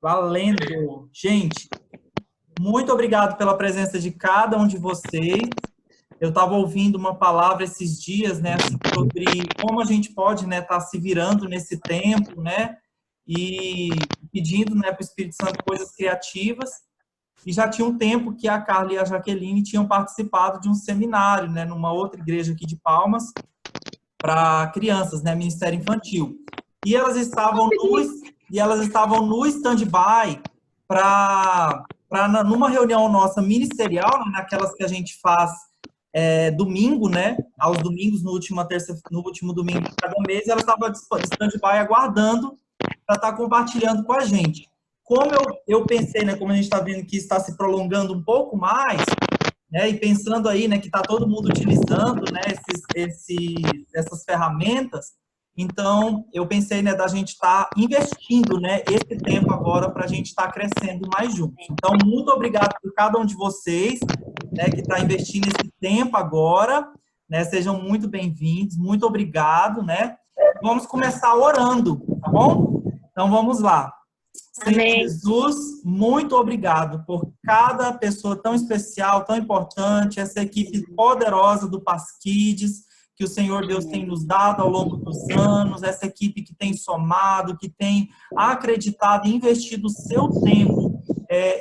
Valendo. Gente, muito obrigado pela presença de cada um de vocês. Eu estava ouvindo uma palavra esses dias, né, assim, sobre como a gente pode, né, estar se virando nesse tempo, né, e pedindo, né, para o Espírito Santo coisas criativas. E já tinha um tempo que a Carla e a Jaqueline tinham participado de um seminário, né, numa outra igreja aqui de Palmas, para crianças, né, Ministério Infantil. E elas estavam no stand-by para numa reunião nossa ministerial, né, naquelas que a gente faz domingo, né, aos domingos, no último domingo de cada mês, elas estavam de stand-by aguardando para estar compartilhando com a gente. Como eu pensei, né, como a gente está vendo que está se prolongando um pouco mais, né, e pensando aí, né, que está todo mundo utilizando, né, essas ferramentas, então eu pensei, né, da gente estar investindo, né, esse tempo agora para a gente estar crescendo mais juntos. Então, muito obrigado por cada um de vocês, né, que está investindo esse tempo agora, né, sejam muito bem-vindos, muito obrigado, né. Vamos começar orando, tá bom? Então, vamos lá. Senhor Jesus, muito obrigado por cada pessoa tão especial, tão importante, essa equipe poderosa do Pasquides, que o Senhor Deus tem nos dado ao longo dos anos, essa equipe que tem somado, que tem acreditado e investido o seu tempo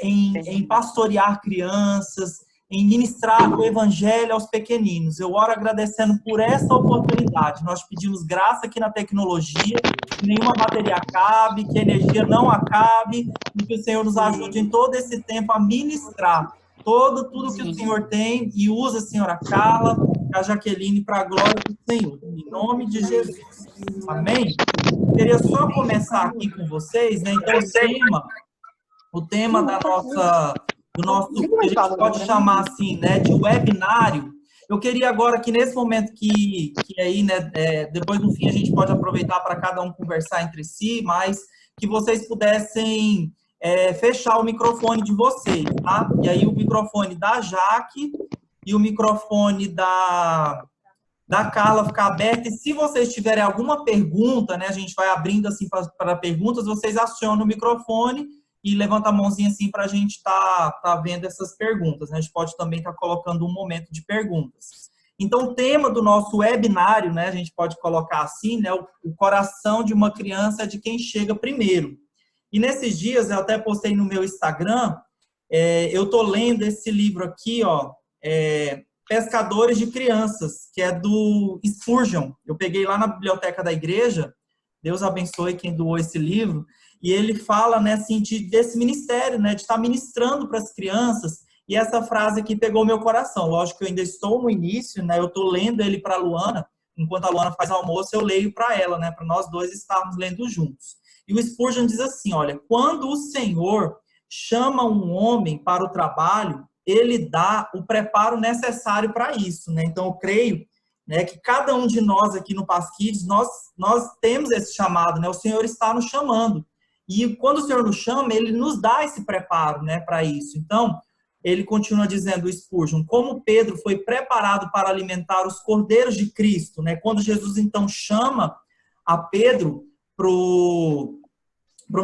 em pastorear crianças, em ministrar o evangelho aos pequeninos. Eu oro agradecendo por essa oportunidade. Nós pedimos graça aqui na tecnologia, que nenhuma bateria acabe, que a energia não acabe, e que o Senhor nos ajude em todo esse tempo a ministrar tudo que o Senhor tem, e usa a senhora Carla, a Jaqueline, para a glória do Senhor. Em nome de Jesus. Amém? Eu queria só começar aqui com vocês, né? Então, o tema do nosso, que a gente pode chamar assim, né, de webinário. Eu queria agora que nesse momento que aí, né, depois no fim a gente pode aproveitar para cada um conversar entre si, mas que vocês pudessem fechar o microfone de vocês, tá? E aí o microfone da Jaque e o microfone da Carla ficar aberto, e se vocês tiverem alguma pergunta, né, a gente vai abrindo assim para perguntas, vocês acionam o microfone e levanta a mãozinha assim para a gente tá vendo essas perguntas, né? A gente pode também estar colocando um momento de perguntas. Então, o tema do nosso webinário, né, a gente pode colocar assim, né, o coração de uma criança é de quem chega primeiro. E nesses dias, eu até postei no meu Instagram, eu tô lendo esse livro aqui, ó, Pescadores de Crianças, que é do Spurgeon. Eu peguei lá na biblioteca da igreja, Deus abençoe quem doou esse livro, e ele fala, né, assim, desse ministério, né, de estar ministrando para as crianças, e essa frase aqui pegou meu coração. Lógico que eu ainda estou no início, né, eu estou lendo ele para a Luana, enquanto a Luana faz almoço, eu leio para ela, né, para nós dois estarmos lendo juntos. E o Spurgeon diz assim, olha, quando o Senhor chama um homem para o trabalho, ele dá o preparo necessário para isso, né? Então, eu creio, né, que cada um de nós aqui no Pasquides, nós temos esse chamado, né? O Senhor está nos chamando. E quando o Senhor nos chama, ele nos dá esse preparo, né, para isso. Então, ele continua dizendo, o Spurgeon, como Pedro foi preparado para alimentar os cordeiros de Cristo, né? Quando Jesus, então, chama a Pedro para o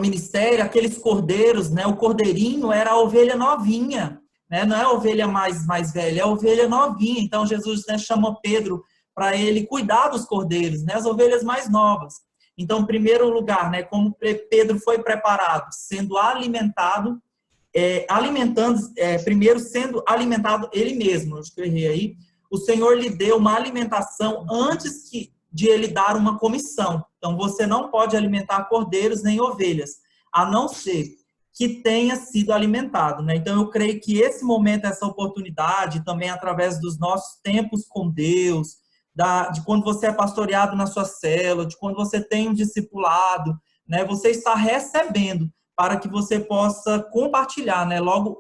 ministério, aqueles cordeiros, né? O cordeirinho era a ovelha novinha, né? Não é a ovelha mais velha, é a ovelha novinha. Então, Jesus, né, chama Pedro para ele cuidar dos cordeiros, né? As ovelhas mais novas. Então, em primeiro lugar, né, como Pedro foi preparado, sendo alimentado, primeiro sendo alimentado ele mesmo, acho que eu errei aí, o Senhor lhe deu uma alimentação antes de ele dar uma comissão. Então, você não pode alimentar cordeiros nem ovelhas, a não ser que tenha sido alimentado, né? Então, eu creio que esse momento, essa oportunidade, também através dos nossos tempos com Deus, de quando você é pastoreado na sua célula, de quando você tem um discipulado, né? Você está recebendo para que você possa compartilhar, né? Logo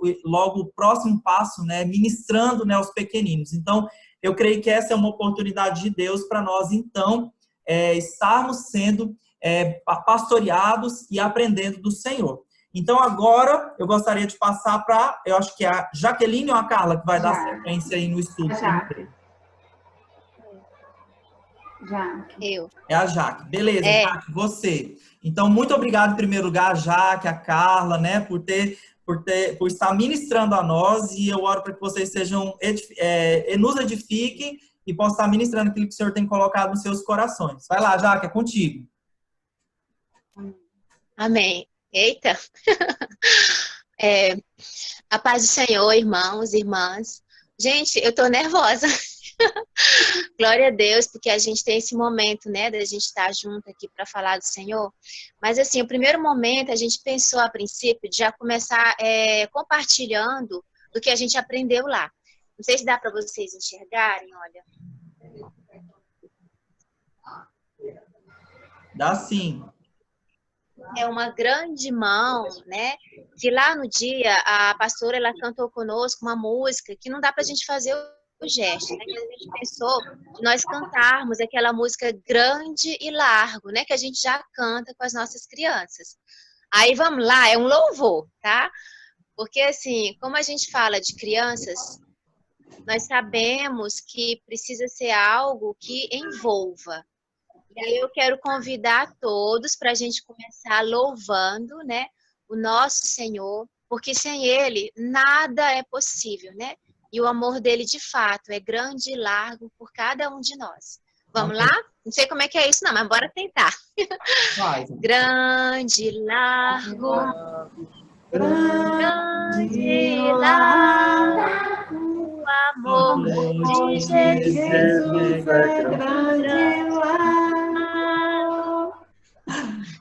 o próximo passo, né? Ministrando, né, aos pequeninos. Então, eu creio que essa é uma oportunidade de Deus para nós, então, estarmos sendo pastoreados e aprendendo do Senhor. Então, agora, eu gostaria de passar para, eu acho que é a Jaqueline ou a Carla que vai dar sequência aí no estudo. Jaque. Eu. É a Jaque. Beleza, É. Jaque, você. Então, muito obrigado em primeiro lugar, a Jaque, a Carla, né, por estar ministrando a nós, e eu oro para que vocês sejam, nos edifiquem e possam estar ministrando aquilo que o Senhor tem colocado nos seus corações. Vai lá, Jaque, é contigo. Amém. Eita. A paz do Senhor, irmãos, irmãs. Gente, eu tô nervosa. Glória a Deus, porque a gente tem esse momento, né, da gente estar junto aqui para falar do Senhor. Mas, assim, o primeiro momento, a gente pensou, a princípio, de já começar compartilhando do que a gente aprendeu lá. Não sei se dá para vocês enxergarem, olha. Dá sim. É uma grande mão, né? Que lá no dia, a pastora, ela cantou conosco uma música que não dá para a gente fazer o gesto, né? Que a gente pensou de nós cantarmos aquela música grande e largo, né? Que a gente já canta com as nossas crianças. Aí vamos lá, é um louvor, tá? Porque assim, como a gente fala de crianças, nós sabemos que precisa ser algo que envolva. E aí eu quero convidar todos para a gente começar louvando, né, o nosso Senhor, porque sem Ele nada é possível, né? E o amor dele, de fato, é grande e largo por cada um de nós. Vamos Amém. lá? Não sei como é que é isso, não, mas bora tentar. Vai. Grande, largo, grande e largo, o amor de Jesus é grande e largo.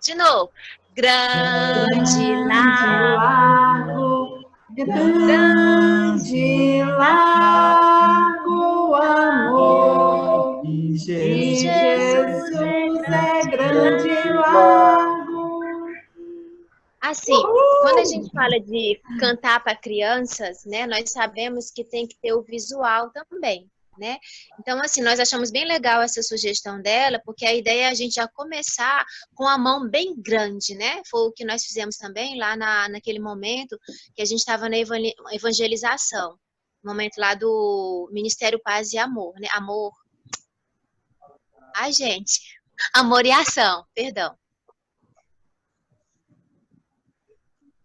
De novo. Grande, largo, Grande e largo, o amor De de Jesus. Jesus é grande e largo. Assim, quando a gente fala de cantar para crianças, né, nós sabemos que tem que ter o visual também, né? Então, assim, nós achamos bem legal essa sugestão dela, porque a ideia é a gente já começar com a mão bem grande, né? Foi o que nós fizemos também lá naquele momento que a gente estava na evangelização, momento lá do Ministério Paz e Amor, né? Amor. Ai, gente. Amor e ação, perdão.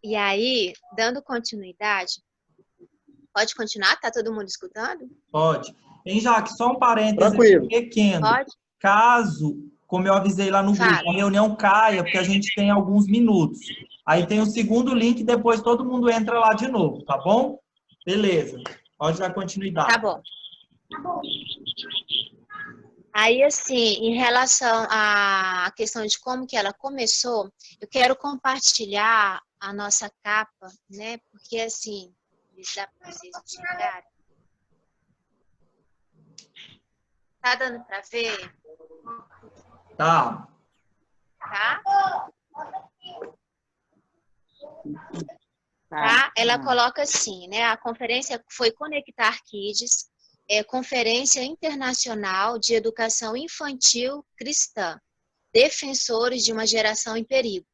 E aí, dando continuidade, pode continuar? Tá todo mundo escutando? Pode. Hein, Jaque, só um parêntese Tranquilo. pequeno. Pode? Caso, como eu avisei lá no grupo, Fala. a reunião caia, porque a gente tem alguns minutos. Aí tem o segundo link, depois todo mundo entra lá de novo, tá bom? Beleza. Pode dar continuidade. Tá bom. Aí, assim, em relação à questão de como que ela começou, eu quero compartilhar a nossa capa, né? Porque, assim, dá para vocês enxergarem. Tá dando para ver? Tá. Tá? Tá? Ela coloca assim, né? A conferência foi Conectar Kids, Conferência Internacional de Educação Infantil Cristã, Defensores de uma Geração em Perigo.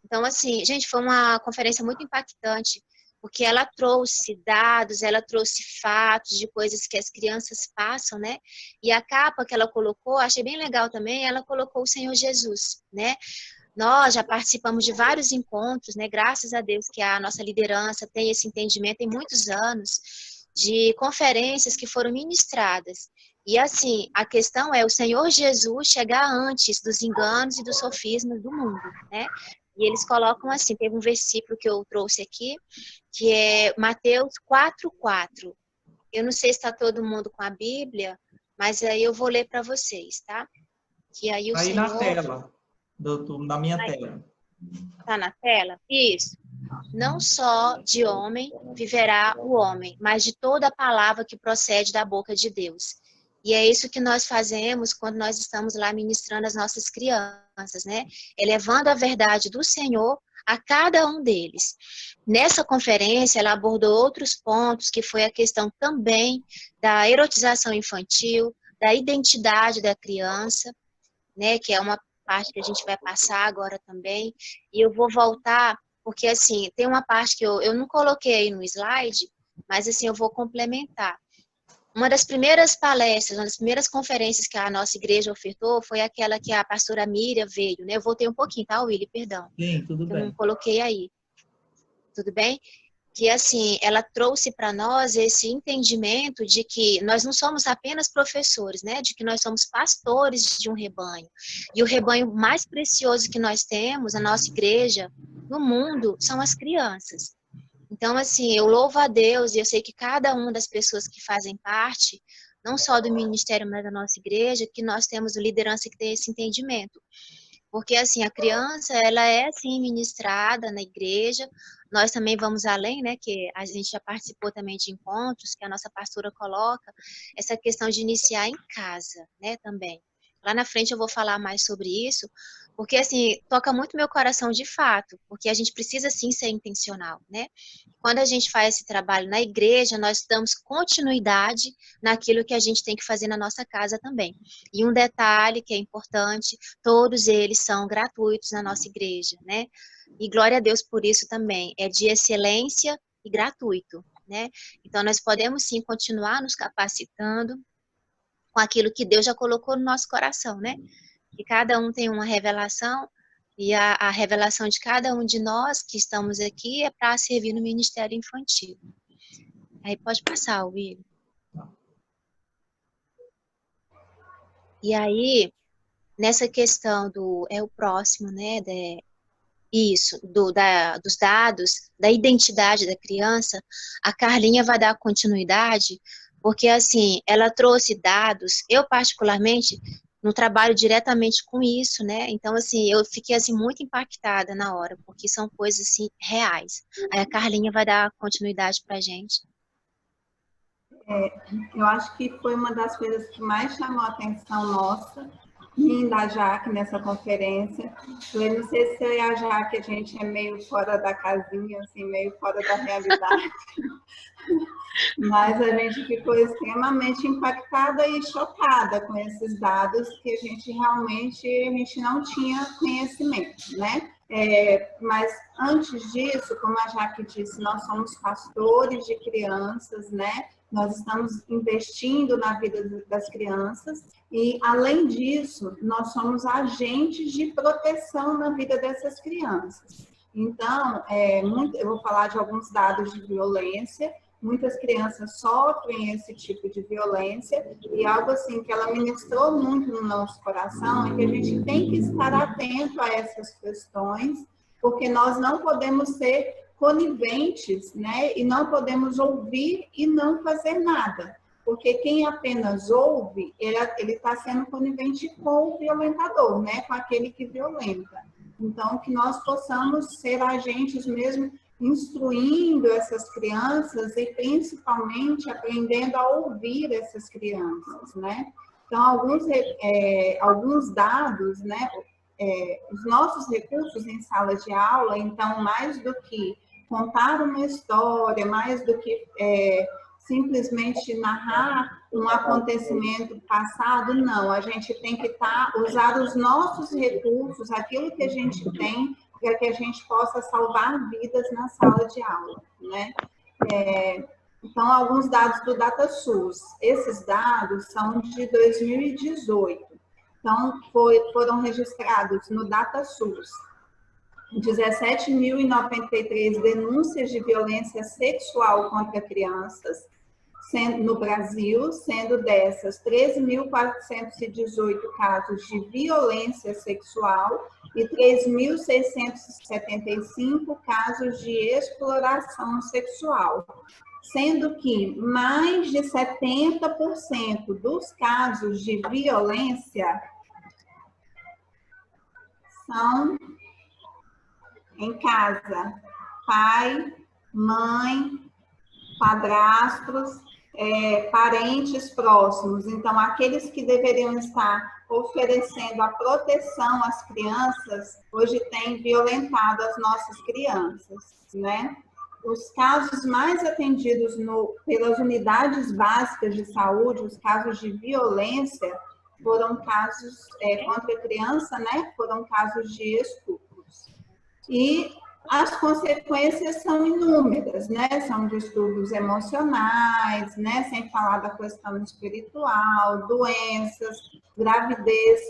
Então, assim, gente, foi uma conferência muito impactante, porque ela trouxe dados, ela trouxe fatos de coisas que as crianças passam, né? E a capa que ela colocou, achei bem legal também, ela colocou o Senhor Jesus, né? Nós já participamos de vários encontros, né? Graças a Deus que a nossa liderança tem esse entendimento em muitos anos de conferências que foram ministradas. E assim, a questão é o Senhor Jesus chegar antes dos enganos e dos sofismas do mundo, né? E eles colocam assim, teve um versículo que eu trouxe aqui, que é Mateus 4:4. Eu não sei se está todo mundo com a Bíblia, mas aí eu vou ler para vocês, tá? Que aí o Aí Senhor... na tela, na minha tela. Tá na tela? Isso. Não só de homem viverá o homem, mas de toda a palavra que procede da boca de Deus. E é isso que nós fazemos quando nós estamos lá ministrando as nossas crianças, né? Elevando a verdade do Senhor a cada um deles. Nessa conferência, ela abordou outros pontos, que foi a questão também da erotização infantil, da identidade da criança, né? Que é uma parte que a gente vai passar agora também. E eu vou voltar, porque assim, tem uma parte que eu não coloquei aí no slide, mas assim, eu vou complementar. Uma das primeiras palestras, uma das primeiras conferências que a nossa igreja ofertou foi aquela que a pastora Miriam veio, né? Eu voltei um pouquinho, tá, Willy? Perdão. Sim, tudo Eu não bem. coloquei aí. Tudo bem? Que, assim, ela trouxe para nós esse entendimento de que nós não somos apenas professores, né? De que nós somos pastores de um rebanho. E o rebanho mais precioso que nós temos, a nossa igreja, no mundo, são as crianças. Então, assim, eu louvo a Deus e eu sei que cada uma das pessoas que fazem parte, não só do ministério, mas da nossa igreja, que nós temos liderança que tem esse entendimento. Porque, assim, a criança, ela é, assim, ministrada na igreja. Nós também vamos além, né, que a gente já participou também de encontros, que a nossa pastora coloca, essa questão de iniciar em casa, né, também. Lá na frente eu vou falar mais sobre isso, porque, assim, toca muito meu coração de fato, porque a gente precisa, sim, ser intencional, né? Quando a gente faz esse trabalho na igreja, nós damos continuidade naquilo que a gente tem que fazer na nossa casa também. E um detalhe que é importante, todos eles são gratuitos na nossa igreja, né? E glória a Deus por isso também, é de excelência e gratuito, né? Então, nós podemos sim continuar nos capacitando com aquilo que Deus já colocou no nosso coração, né? Que cada um tem uma revelação, e a revelação de cada um de nós que estamos aqui é para servir no ministério infantil. Aí pode passar, Will. E aí, nessa questão do é o próximo, né? Isso, dos dados, da identidade da criança, a Carlinha vai dar continuidade, porque assim, ela trouxe dados, eu particularmente não trabalho diretamente com isso, né? Então, assim, eu fiquei assim muito impactada na hora, porque são coisas assim reais. Aí a Carlinha vai dar continuidade pra gente. Eu acho que foi uma das coisas que mais chamou a atenção nossa, e da Jaque nessa conferência. Eu não sei se eu e a Jaque, a gente é meio fora da casinha, assim, meio fora da realidade, mas a gente ficou extremamente impactada e chocada com esses dados que a gente não tinha conhecimento, né? Mas antes disso, como a Jaque disse, nós somos pastores de crianças, né? Nós estamos investindo na vida das crianças e, além disso, nós somos agentes de proteção na vida dessas crianças. Então, eu vou falar de alguns dados de violência. Muitas crianças sofrem esse tipo de violência e algo assim que ela ministrou muito no nosso coração é que a gente tem que estar atento a essas questões, porque nós não podemos ser coniventes, né? E não podemos ouvir e não fazer nada, porque quem apenas ouve, ele está sendo conivente com o violentador, né? Com aquele que violenta. Então, que nós possamos ser agentes mesmo, instruindo essas crianças e principalmente aprendendo a ouvir essas crianças, né? Então, alguns dados, né? Os nossos recursos em sala de aula, então, mais do que contar uma história, mais do que simplesmente narrar um acontecimento passado, não. A gente tem que usar os nossos recursos, aquilo que a gente tem, para que a gente possa salvar vidas na sala de aula, né? Então, alguns dados do DataSUS. Esses dados são de 2018. Então, foram registrados no DataSUS 17.093 denúncias de violência sexual contra crianças no Brasil, sendo dessas 13.418 casos de violência sexual e 3.675 casos de exploração sexual, sendo que mais de 70% dos casos de violência são em casa, pai, mãe, padrastos, parentes próximos. Então, aqueles que deveriam estar oferecendo a proteção às crianças, hoje têm violentado as nossas crianças, né? Os casos mais atendidos pelas unidades básicas de saúde, os casos de violência, foram casos contra a criança, né? Foram casos de estupros. E as consequências são inúmeras, né? São distúrbios emocionais, né? Sem falar da questão espiritual, doenças, gravidez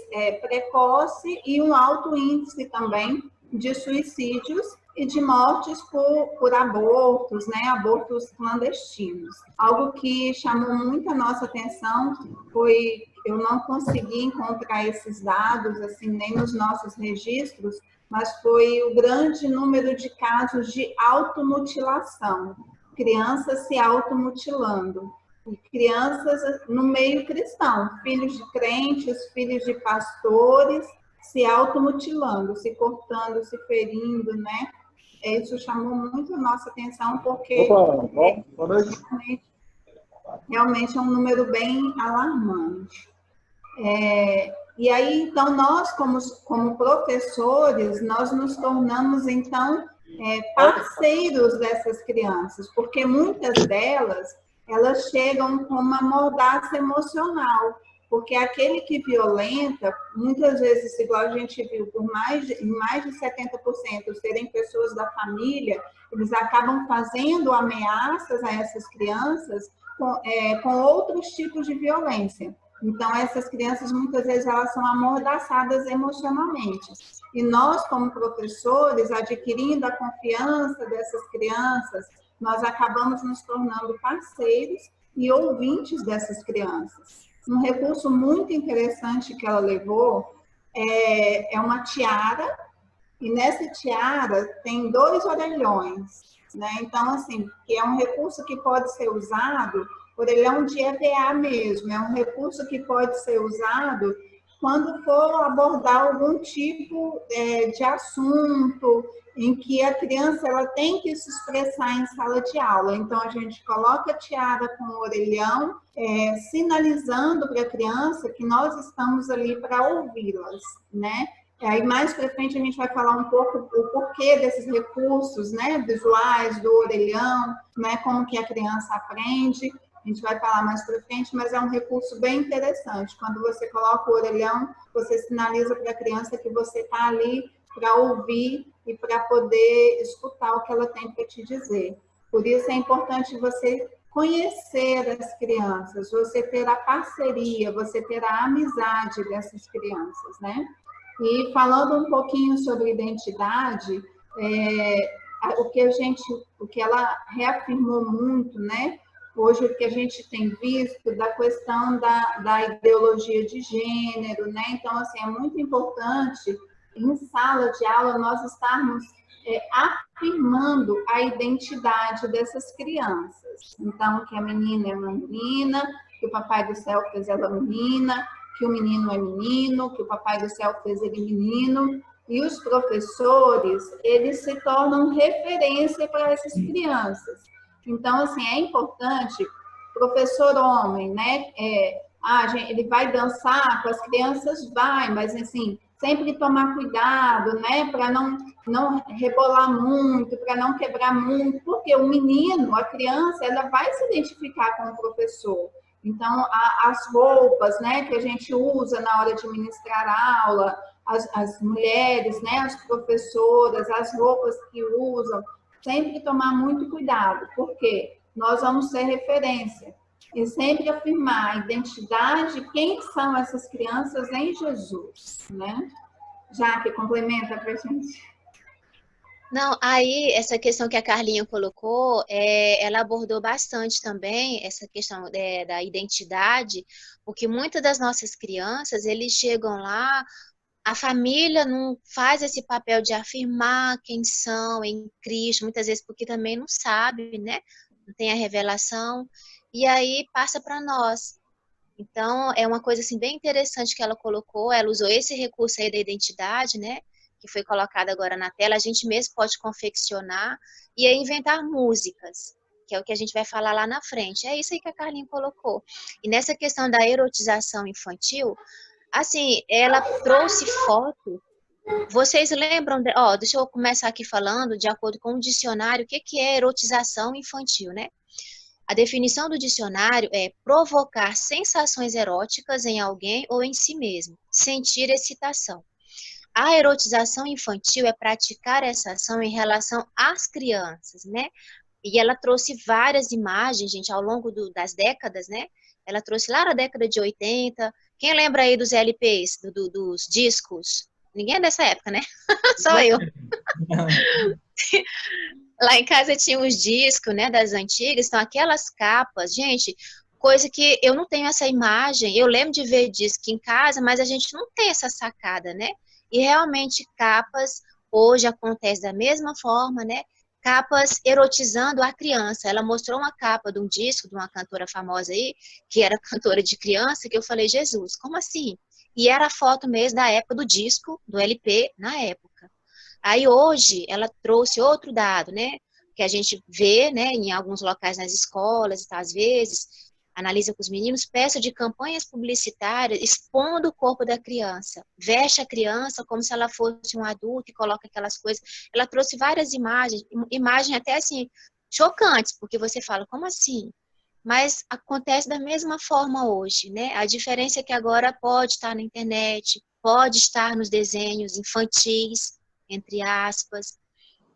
precoce e um alto índice também de suicídios e de mortes por abortos, né? Abortos clandestinos. Algo que chamou muito a nossa atenção foi, eu não consegui encontrar esses dados, assim, nem nos nossos registros, mas foi o grande número de casos de automutilação, crianças se automutilando, e crianças no meio cristão, filhos de crentes, filhos de pastores, se automutilando, se cortando, se ferindo, né? Isso chamou muito a nossa atenção, porque realmente é um número bem alarmante. E aí, então, nós, como professores, nós nos tornamos, então, parceiros dessas crianças, porque muitas delas, elas chegam com uma mordaça emocional, porque aquele que violenta, muitas vezes, igual a gente viu, em mais de 70% serem pessoas da família, eles acabam fazendo ameaças a essas crianças com outros tipos de violência. Então, essas crianças, muitas vezes, elas são amordaçadas emocionalmente. E nós, como professores, adquirindo a confiança dessas crianças, nós acabamos nos tornando parceiros e ouvintes dessas crianças. Um recurso muito interessante que ela levou é uma tiara, e nessa tiara tem 2 orelhões, né? Então, assim, que é um recurso que pode ser usado, orelhão de EVA mesmo, é um recurso que pode ser usado quando for abordar algum tipo de assunto em que a criança ela tem que se expressar em sala de aula. Então, a gente coloca a tiara com o orelhão, sinalizando para a criança que nós estamos ali para ouvi-las, né? Aí, mais para frente, a gente vai falar um pouco o porquê desses recursos, né, visuais, do orelhão, né, como que a criança aprende. A gente vai falar mais para frente, mas é um recurso bem interessante. Quando você coloca o orelhão, você sinaliza para a criança que você está ali para ouvir e para poder escutar o que ela tem para te dizer. Por isso é importante você conhecer as crianças, você ter a parceria, você ter a amizade dessas crianças, né? E falando um pouquinho sobre identidade, o que ela reafirmou muito, né? Hoje, o que a gente tem visto da questão da ideologia de gênero, né? Então, assim, é muito importante, em sala de aula, nós estarmos afirmando a identidade dessas crianças. Então, que a menina é uma menina, que o papai do céu fez ela menina, que o menino é menino, que o papai do céu fez ele menino, e os professores, eles se tornam referência para essas crianças. Então, assim, é importante, professor homem, né? Ele vai dançar com as crianças, vai, mas, assim, sempre tomar cuidado, né? Para não rebolar muito, para não quebrar muito, porque o menino, a criança, ela vai se identificar com o professor. Então, as roupas, né, que a gente usa na hora de ministrar aula, as mulheres, né, as professoras, as roupas que usam, sempre tomar muito cuidado, porque nós vamos ser referência e sempre afirmar a identidade, quem são essas crianças em Jesus, né? Jaque, complementa para a gente. Não, aí essa questão que a Carlinha colocou, ela abordou bastante também essa questão da identidade, porque muitas das nossas crianças, eles chegam lá, a família não faz esse papel de afirmar quem são em Cristo, muitas vezes porque também não sabe, né? Não tem a revelação, e aí passa para nós. Então, é uma coisa assim bem interessante que ela colocou, ela usou esse recurso aí da identidade, né? Que foi colocado agora na tela, a gente mesmo pode confeccionar e aí inventar músicas, que é o que a gente vai falar lá na frente. É isso aí que a Carlinha colocou. E nessa questão da erotização infantil, assim, ela trouxe foto. Vocês lembram, deixa eu começar aqui falando, de acordo com o dicionário, o que é erotização infantil, né? A definição do dicionário é provocar sensações eróticas em alguém ou em si mesmo, sentir excitação. A erotização infantil é praticar essa ação em relação às crianças, né? E ela trouxe várias imagens, gente, ao longo das décadas, né? Ela trouxe lá na década de 80. Quem lembra aí dos LPs, dos discos? Ninguém é dessa época, né? Só eu. Lá em casa tinha os discos, né, das antigas, então aquelas capas, gente, coisa que eu não tenho essa imagem, eu lembro de ver disco em casa, mas a gente não tem essa sacada, né? E realmente capas hoje acontece da mesma forma, né? Capas erotizando a criança. Ela mostrou uma capa de um disco de uma cantora famosa aí, que era cantora de criança, que eu falei, Jesus, como assim? E era a foto mesmo da época do disco, do LP, na época. Aí hoje ela trouxe outro dado, né? Que a gente vê, né, em alguns locais nas escolas, tá, às vezes, analisa com os meninos, peça de campanhas publicitárias expondo o corpo da criança. Veste a criança como se ela fosse um adulto e coloca aquelas coisas. Ela trouxe várias imagens até assim, chocantes, porque você fala, como assim? Mas acontece da mesma forma hoje, né? A diferença é que agora pode estar na internet, pode estar nos desenhos infantis, entre aspas.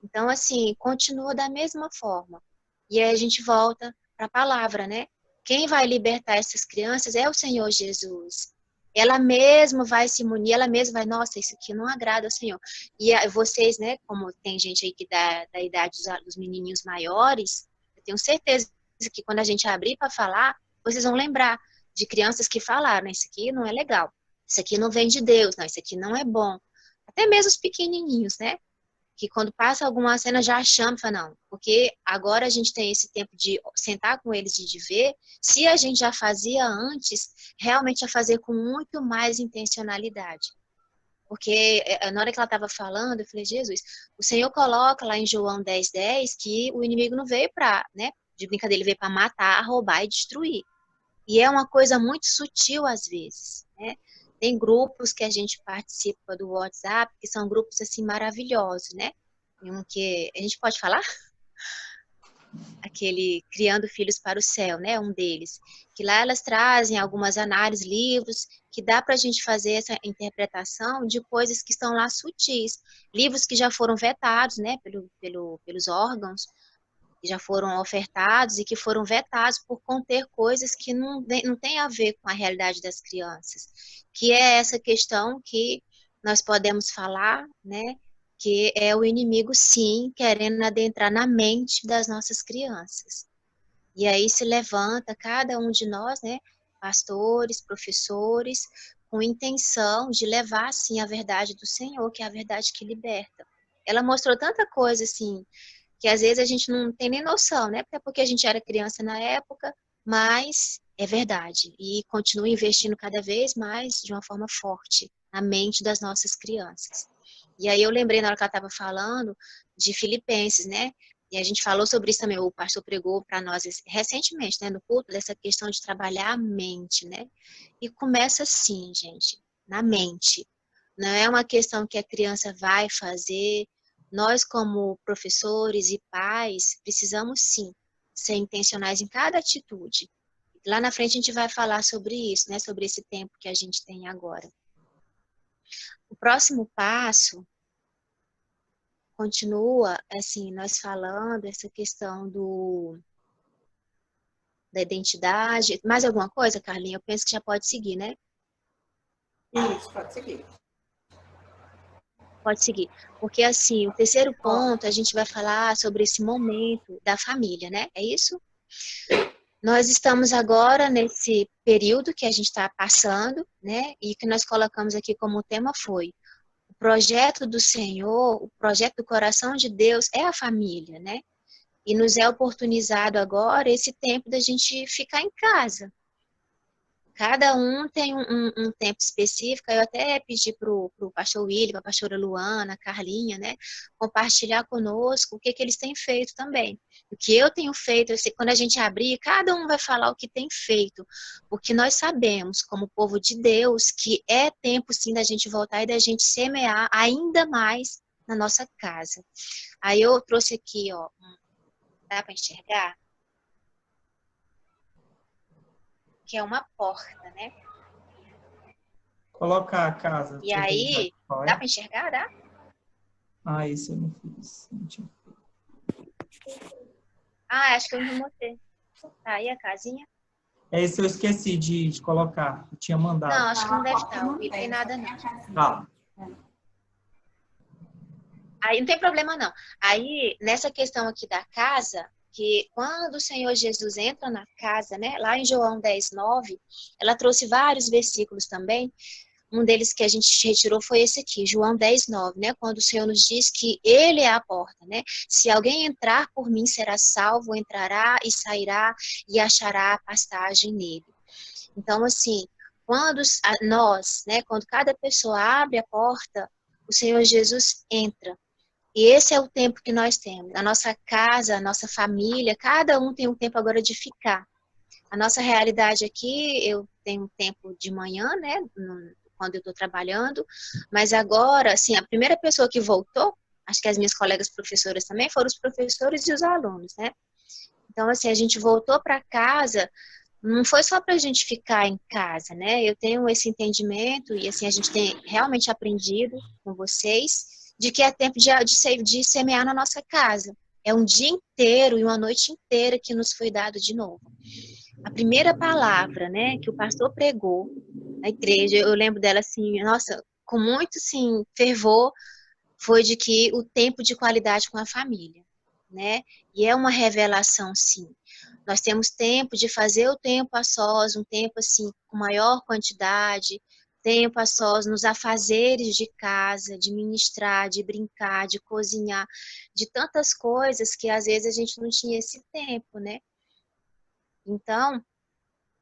Então, assim, continua da mesma forma. E aí a gente volta para a palavra, né? Quem vai libertar essas crianças é o Senhor Jesus. Ela mesma vai se munir, ela mesma vai, nossa, isso aqui não agrada ao Senhor. E vocês, né, como tem gente aí que da idade dos menininhos maiores, eu tenho certeza que quando a gente abrir para falar, vocês vão lembrar de crianças que falaram, isso aqui não é legal, isso aqui não vem de Deus, não, isso aqui não é bom. Até mesmo os pequenininhos, né? Que quando passa alguma cena já chama, fala, não, porque agora a gente tem esse tempo de sentar com eles e de ver, se a gente já fazia antes, realmente a fazer com muito mais intencionalidade. Porque na hora que ela estava falando, eu falei, Jesus, o Senhor coloca lá em João 10:10 que o inimigo não veio para, né, de brincadeira, ele veio para matar, roubar e destruir. E é uma coisa muito sutil às vezes, né? Tem grupos que a gente participa do WhatsApp, que são grupos assim maravilhosos, né? Um que a gente pode falar? Aquele Criando Filhos para o Céu, né? Um deles. Que lá elas trazem algumas análises, livros, que dá para a gente fazer essa interpretação de coisas que estão lá sutis. Livros que já foram vetados, né? Pelos órgãos, que já foram ofertados e que foram vetados por conter coisas que não tem a ver com a realidade das crianças, que é essa questão que nós podemos falar, né, que é o inimigo, sim, querendo adentrar na mente das nossas crianças. E aí se levanta cada um de nós, né, pastores, professores, com intenção de levar, sim, a verdade do Senhor, que é a verdade que liberta. Ela mostrou tanta coisa, assim, que às vezes a gente não tem nem noção, né? Até porque a gente era criança na época, mas é verdade. E continua investindo cada vez mais de uma forma forte na mente das nossas crianças. E aí eu lembrei na hora que ela estava falando de Filipenses, né? E a gente falou sobre isso também, o pastor pregou para nós recentemente, né, no culto, dessa questão de trabalhar a mente, né? E começa assim, gente, na mente. Não é uma questão que a criança vai fazer. Nós, como professores e pais, precisamos sim ser intencionais em cada atitude. Lá na frente a gente vai falar sobre isso, né? Sobre esse tempo que a gente tem agora. O próximo passo continua, assim, nós falando essa questão da identidade. Mais alguma coisa, Carlinha? Eu penso que já pode seguir, né? Isso, pode seguir. Pode seguir. Porque, assim, o terceiro ponto, a gente vai falar sobre esse momento da família, né? É isso? Nós estamos agora nesse período que a gente está passando, né? E que nós colocamos aqui como tema foi o projeto do Senhor, o projeto do coração de Deus é a família, né? E nos é oportunizado agora esse tempo da gente ficar em casa. Cada um tem um tempo específico. Eu até pedi para o pastor William, para a pastora Luana, a Carlinha, né, compartilhar conosco o que eles têm feito também. O que eu tenho feito, eu sei, quando a gente abrir, cada um vai falar o que tem feito, porque nós sabemos, como povo de Deus, que é tempo sim da gente voltar e da gente semear ainda mais na nossa casa. Aí eu trouxe aqui, ó, dá para enxergar? Que é uma porta, né? Colocar a casa. E aí, Pode. Dá para enxergar, dá? Ah, isso eu não fiz. Ah, acho que eu não mostrei. Tá aí a casinha? É isso, eu esqueci de colocar. Eu tinha mandado. Não, acho que não deve a porta estar. Não tem só nada, tem não. a casinha. Tá. Aí não tem problema, não. Aí, nessa questão aqui da casa, que quando o Senhor Jesus entra na casa, né? Lá em João 10:9, ela trouxe vários versículos também. Um deles que a gente retirou foi esse aqui, João 10:9, né? Quando o Senhor nos diz que Ele é a porta, né? Se alguém entrar por mim, será salvo, entrará e sairá e achará pastagem nele. Então, assim, quando nós, né? Quando cada pessoa abre a porta, o Senhor Jesus entra. E esse é o tempo que nós temos. A nossa casa, a nossa família, cada um tem um tempo agora de ficar. A nossa realidade aqui, eu tenho um tempo de manhã, né? Quando eu estou trabalhando, mas agora, assim, a primeira pessoa que voltou, acho que as minhas colegas professoras também, foram os professores e os alunos, né? Então, assim, a gente voltou para casa, não foi só para a gente ficar em casa, né? Eu tenho esse entendimento e, assim, a gente tem realmente aprendido com vocês de que é tempo de semear na nossa casa. É um dia inteiro e uma noite inteira que nos foi dado de novo. A primeira palavra, né, que o pastor pregou na igreja, eu lembro dela assim, nossa, com muito, assim, fervor, foi de que o tempo de qualidade com a família, né? E é uma revelação, sim. Nós temos tempo de fazer o tempo a sós, um tempo, assim, com maior quantidade, tempo a sós nos afazeres de casa, de ministrar, de brincar, de cozinhar, de tantas coisas que às vezes a gente não tinha esse tempo, né? Então,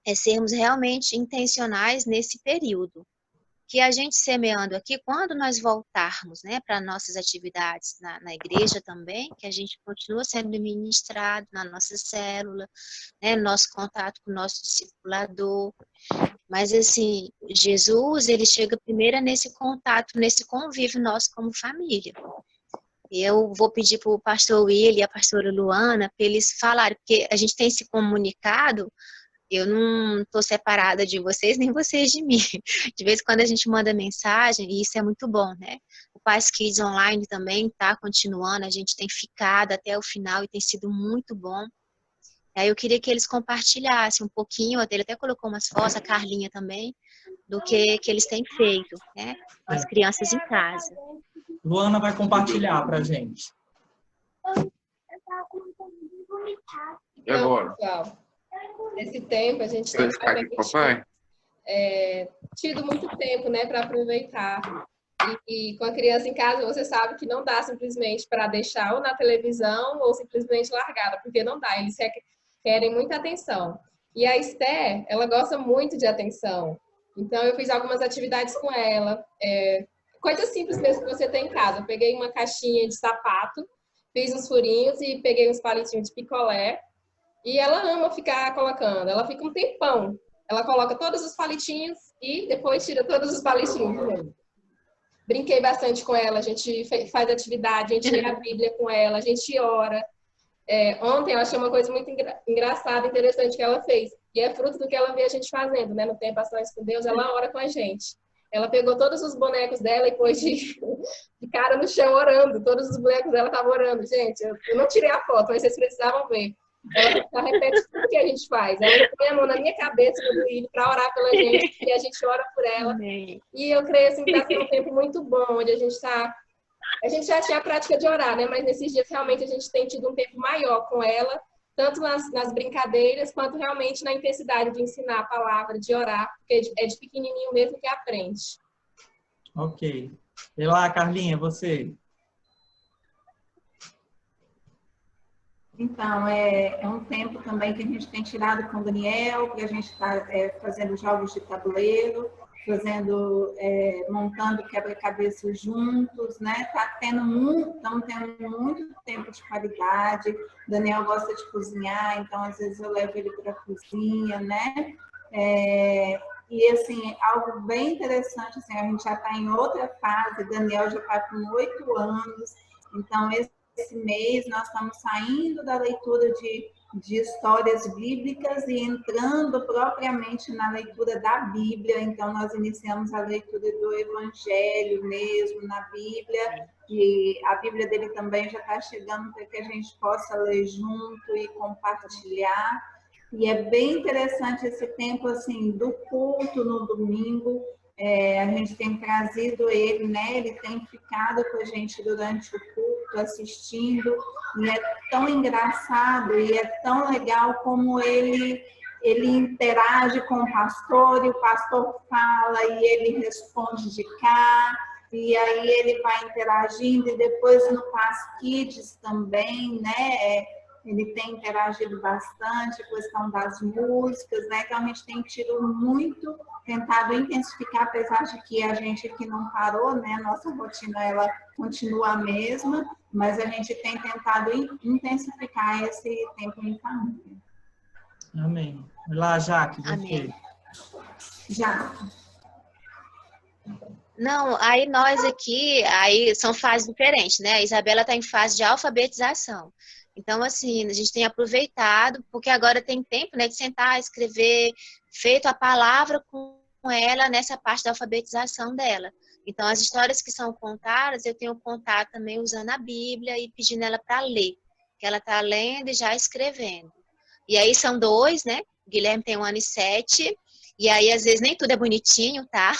é sermos realmente intencionais nesse período. Que a gente semeando aqui, quando nós voltarmos, né, para nossas atividades na igreja também, que a gente continua sendo ministrado na nossa célula, né, no nosso contato com o nosso discipulador. Mas, assim, Jesus, ele chega primeiro nesse contato, nesse convívio nosso como família. Eu vou pedir para o pastor William e a pastora Luana para eles falarem, porque a gente tem se comunicado. Eu não estou separada de vocês, nem vocês de mim. De vez em quando a gente manda mensagem, e isso é muito bom, né? O Paz Kids Online também está continuando, a gente tem ficado até o final e tem sido muito bom. Aí eu queria que eles compartilhassem um pouquinho, ele até colocou umas fotos, a Carlinha também, do que eles têm feito, né? Com as crianças em casa. Luana vai compartilhar para a gente. E agora? Pessoal, nesse tempo a gente Você tem vai ficar aqui com o papai? tido muito tempo, né, para aproveitar. E com a criança em casa, você sabe que não dá simplesmente para deixar ou na televisão ou simplesmente largada, porque não dá, eles querem muita atenção. E a Esther, ela gosta muito de atenção. Então, eu fiz algumas atividades com ela, coisas simples mesmo que você tem em casa. Eu peguei uma caixinha de sapato, fiz uns furinhos e peguei uns palitinhos de picolé. E ela ama ficar colocando, ela fica um tempão. Ela coloca todos os palitinhos e depois tira todos os palitinhos. Brinquei bastante com ela, a gente faz atividade, a gente lê a Bíblia com ela, a gente ora. Ontem eu achei uma coisa muito engraçada, interessante que ela fez. E é fruto do que ela vê a gente fazendo, né? No Tempo a Sós com Deus, ela ora com a gente. Ela pegou todos os bonecos dela e pôs de cara no chão orando. Todos os bonecos dela estavam orando. Gente, eu não tirei a foto, mas vocês precisavam ver. Ela repete tudo que a gente faz. Ela põe a mão na minha cabeça e no do Willi para orar pela gente, e a gente ora por ela. Amém. E eu creio assim, que está sendo um tempo muito bom, onde a gente está... A gente já tinha a prática de orar, né? Mas nesses dias realmente a gente tem tido um tempo maior com ela, tanto nas brincadeiras, quanto realmente na intensidade de ensinar a palavra, de orar, porque é de pequenininho mesmo que aprende. Ok. E lá, Carlinha, você? Então, é um tempo também que a gente tem tirado com o Daniel, que a gente está fazendo jogos de tabuleiro, montando quebra-cabeças juntos, né? Estamos tendo muito tempo de qualidade. O Daniel gosta de cozinhar, então às vezes eu levo ele para a cozinha, né? E assim, algo bem interessante, assim, a gente já está em outra fase, Daniel já está com 8 anos, então esse mês nós estamos saindo da leitura de de histórias bíblicas e entrando propriamente na leitura da Bíblia. Então, nós iniciamos a leitura do Evangelho mesmo, na Bíblia, e a Bíblia dele também já está chegando para que a gente possa ler junto e compartilhar. E é bem interessante esse tempo, assim, do culto no domingo. A gente tem trazido ele, né? Ele tem ficado com a gente durante o culto, assistindo, e é tão engraçado e é tão legal como ele interage com o pastor, e o pastor fala e ele responde de cá, e aí ele vai interagindo, e depois no Paz Kids também, né? Ele tem interagido bastante, a questão das músicas, né? Então a gente tem tentado intensificar, apesar de que a gente aqui não parou, né? A nossa rotina, ela continua a mesma, mas a gente tem tentado intensificar esse tempo em família. Amém. Vai lá, Jaque, você. Amém. Jaque. Não, aí nós aqui, aí são fases diferentes, né? A Isabela está em fase de alfabetização. Então, assim, a gente tem aproveitado, porque agora tem tempo, né, de sentar, escrever, feito a palavra com ela nessa parte da alfabetização dela. Então, as histórias que são contadas, eu tenho contado também usando a Bíblia e pedindo ela para ler, que ela está lendo e já escrevendo. E aí são 2, né? O Guilherme tem 1 ano e 7, e aí às vezes nem tudo é bonitinho, tá?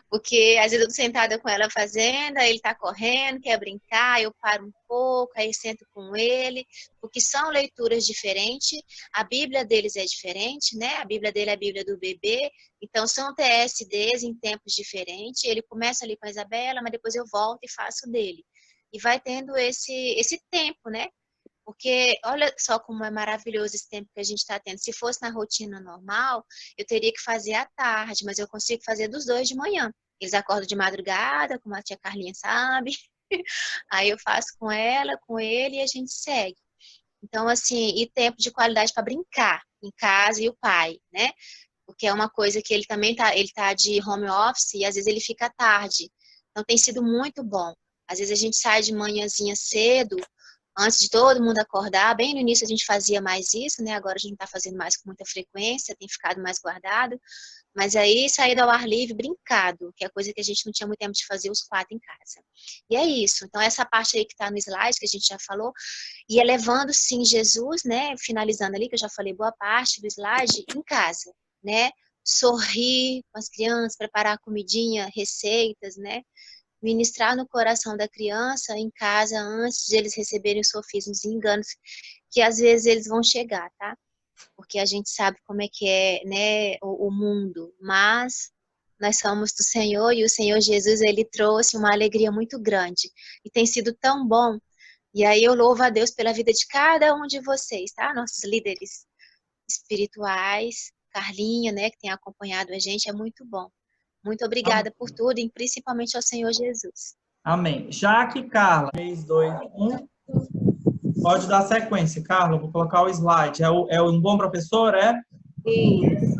Porque às vezes eu tô sentada com ela fazendo, aí ele tá correndo, quer brincar, eu paro um pouco, aí sento com ele, porque são leituras diferentes, a Bíblia deles é diferente, né? A Bíblia dele é a Bíblia do bebê, então são TSDs em tempos diferentes, ele começa ali com a Isabela, mas depois eu volto e faço dele. E vai tendo esse tempo, né? Porque olha só como é maravilhoso esse tempo que a gente está tendo. Se fosse na rotina normal, eu teria que fazer à tarde, mas eu consigo fazer dos 2 de manhã. Eles acordam de madrugada, como a tia Carlinha sabe. Aí eu faço com ela, com ele e a gente segue. Então, assim, e tempo de qualidade para brincar em casa e o pai, né? Porque é uma coisa que ele também ele tá de home office e às vezes ele fica tarde. Então tem sido muito bom. Às vezes a gente sai de manhãzinha cedo, antes de todo mundo acordar. Bem no início a gente fazia mais isso, né? Agora a gente não está fazendo mais com muita frequência, tem ficado mais guardado. Mas aí saído ao ar livre, brincado, que é coisa que a gente não tinha muito tempo de fazer os 4 em casa. E é isso. Então essa parte aí que está no slide, que a gente já falou, e é levando sim Jesus, né? Finalizando ali, que eu já falei boa parte do slide, em casa, né? Sorrir com as crianças, preparar comidinha, receitas, né? Ministrar no coração da criança em casa antes de eles receberem os sofismas e enganos que às vezes eles vão chegar, tá? Porque a gente sabe como é que é, né, o mundo, mas nós somos do Senhor e o Senhor Jesus, ele trouxe uma alegria muito grande e tem sido tão bom. E aí eu louvo a Deus pela vida de cada um de vocês, tá? Nossos líderes espirituais, Carlinha, né, que tem acompanhado a gente, é muito bom. Muito obrigada por tudo e principalmente ao Senhor Jesus. Amém. Jaque e Carla, 3, 2, 1. Pode dar sequência, Carla. Vou colocar o slide. É um bom professor, é? Isso.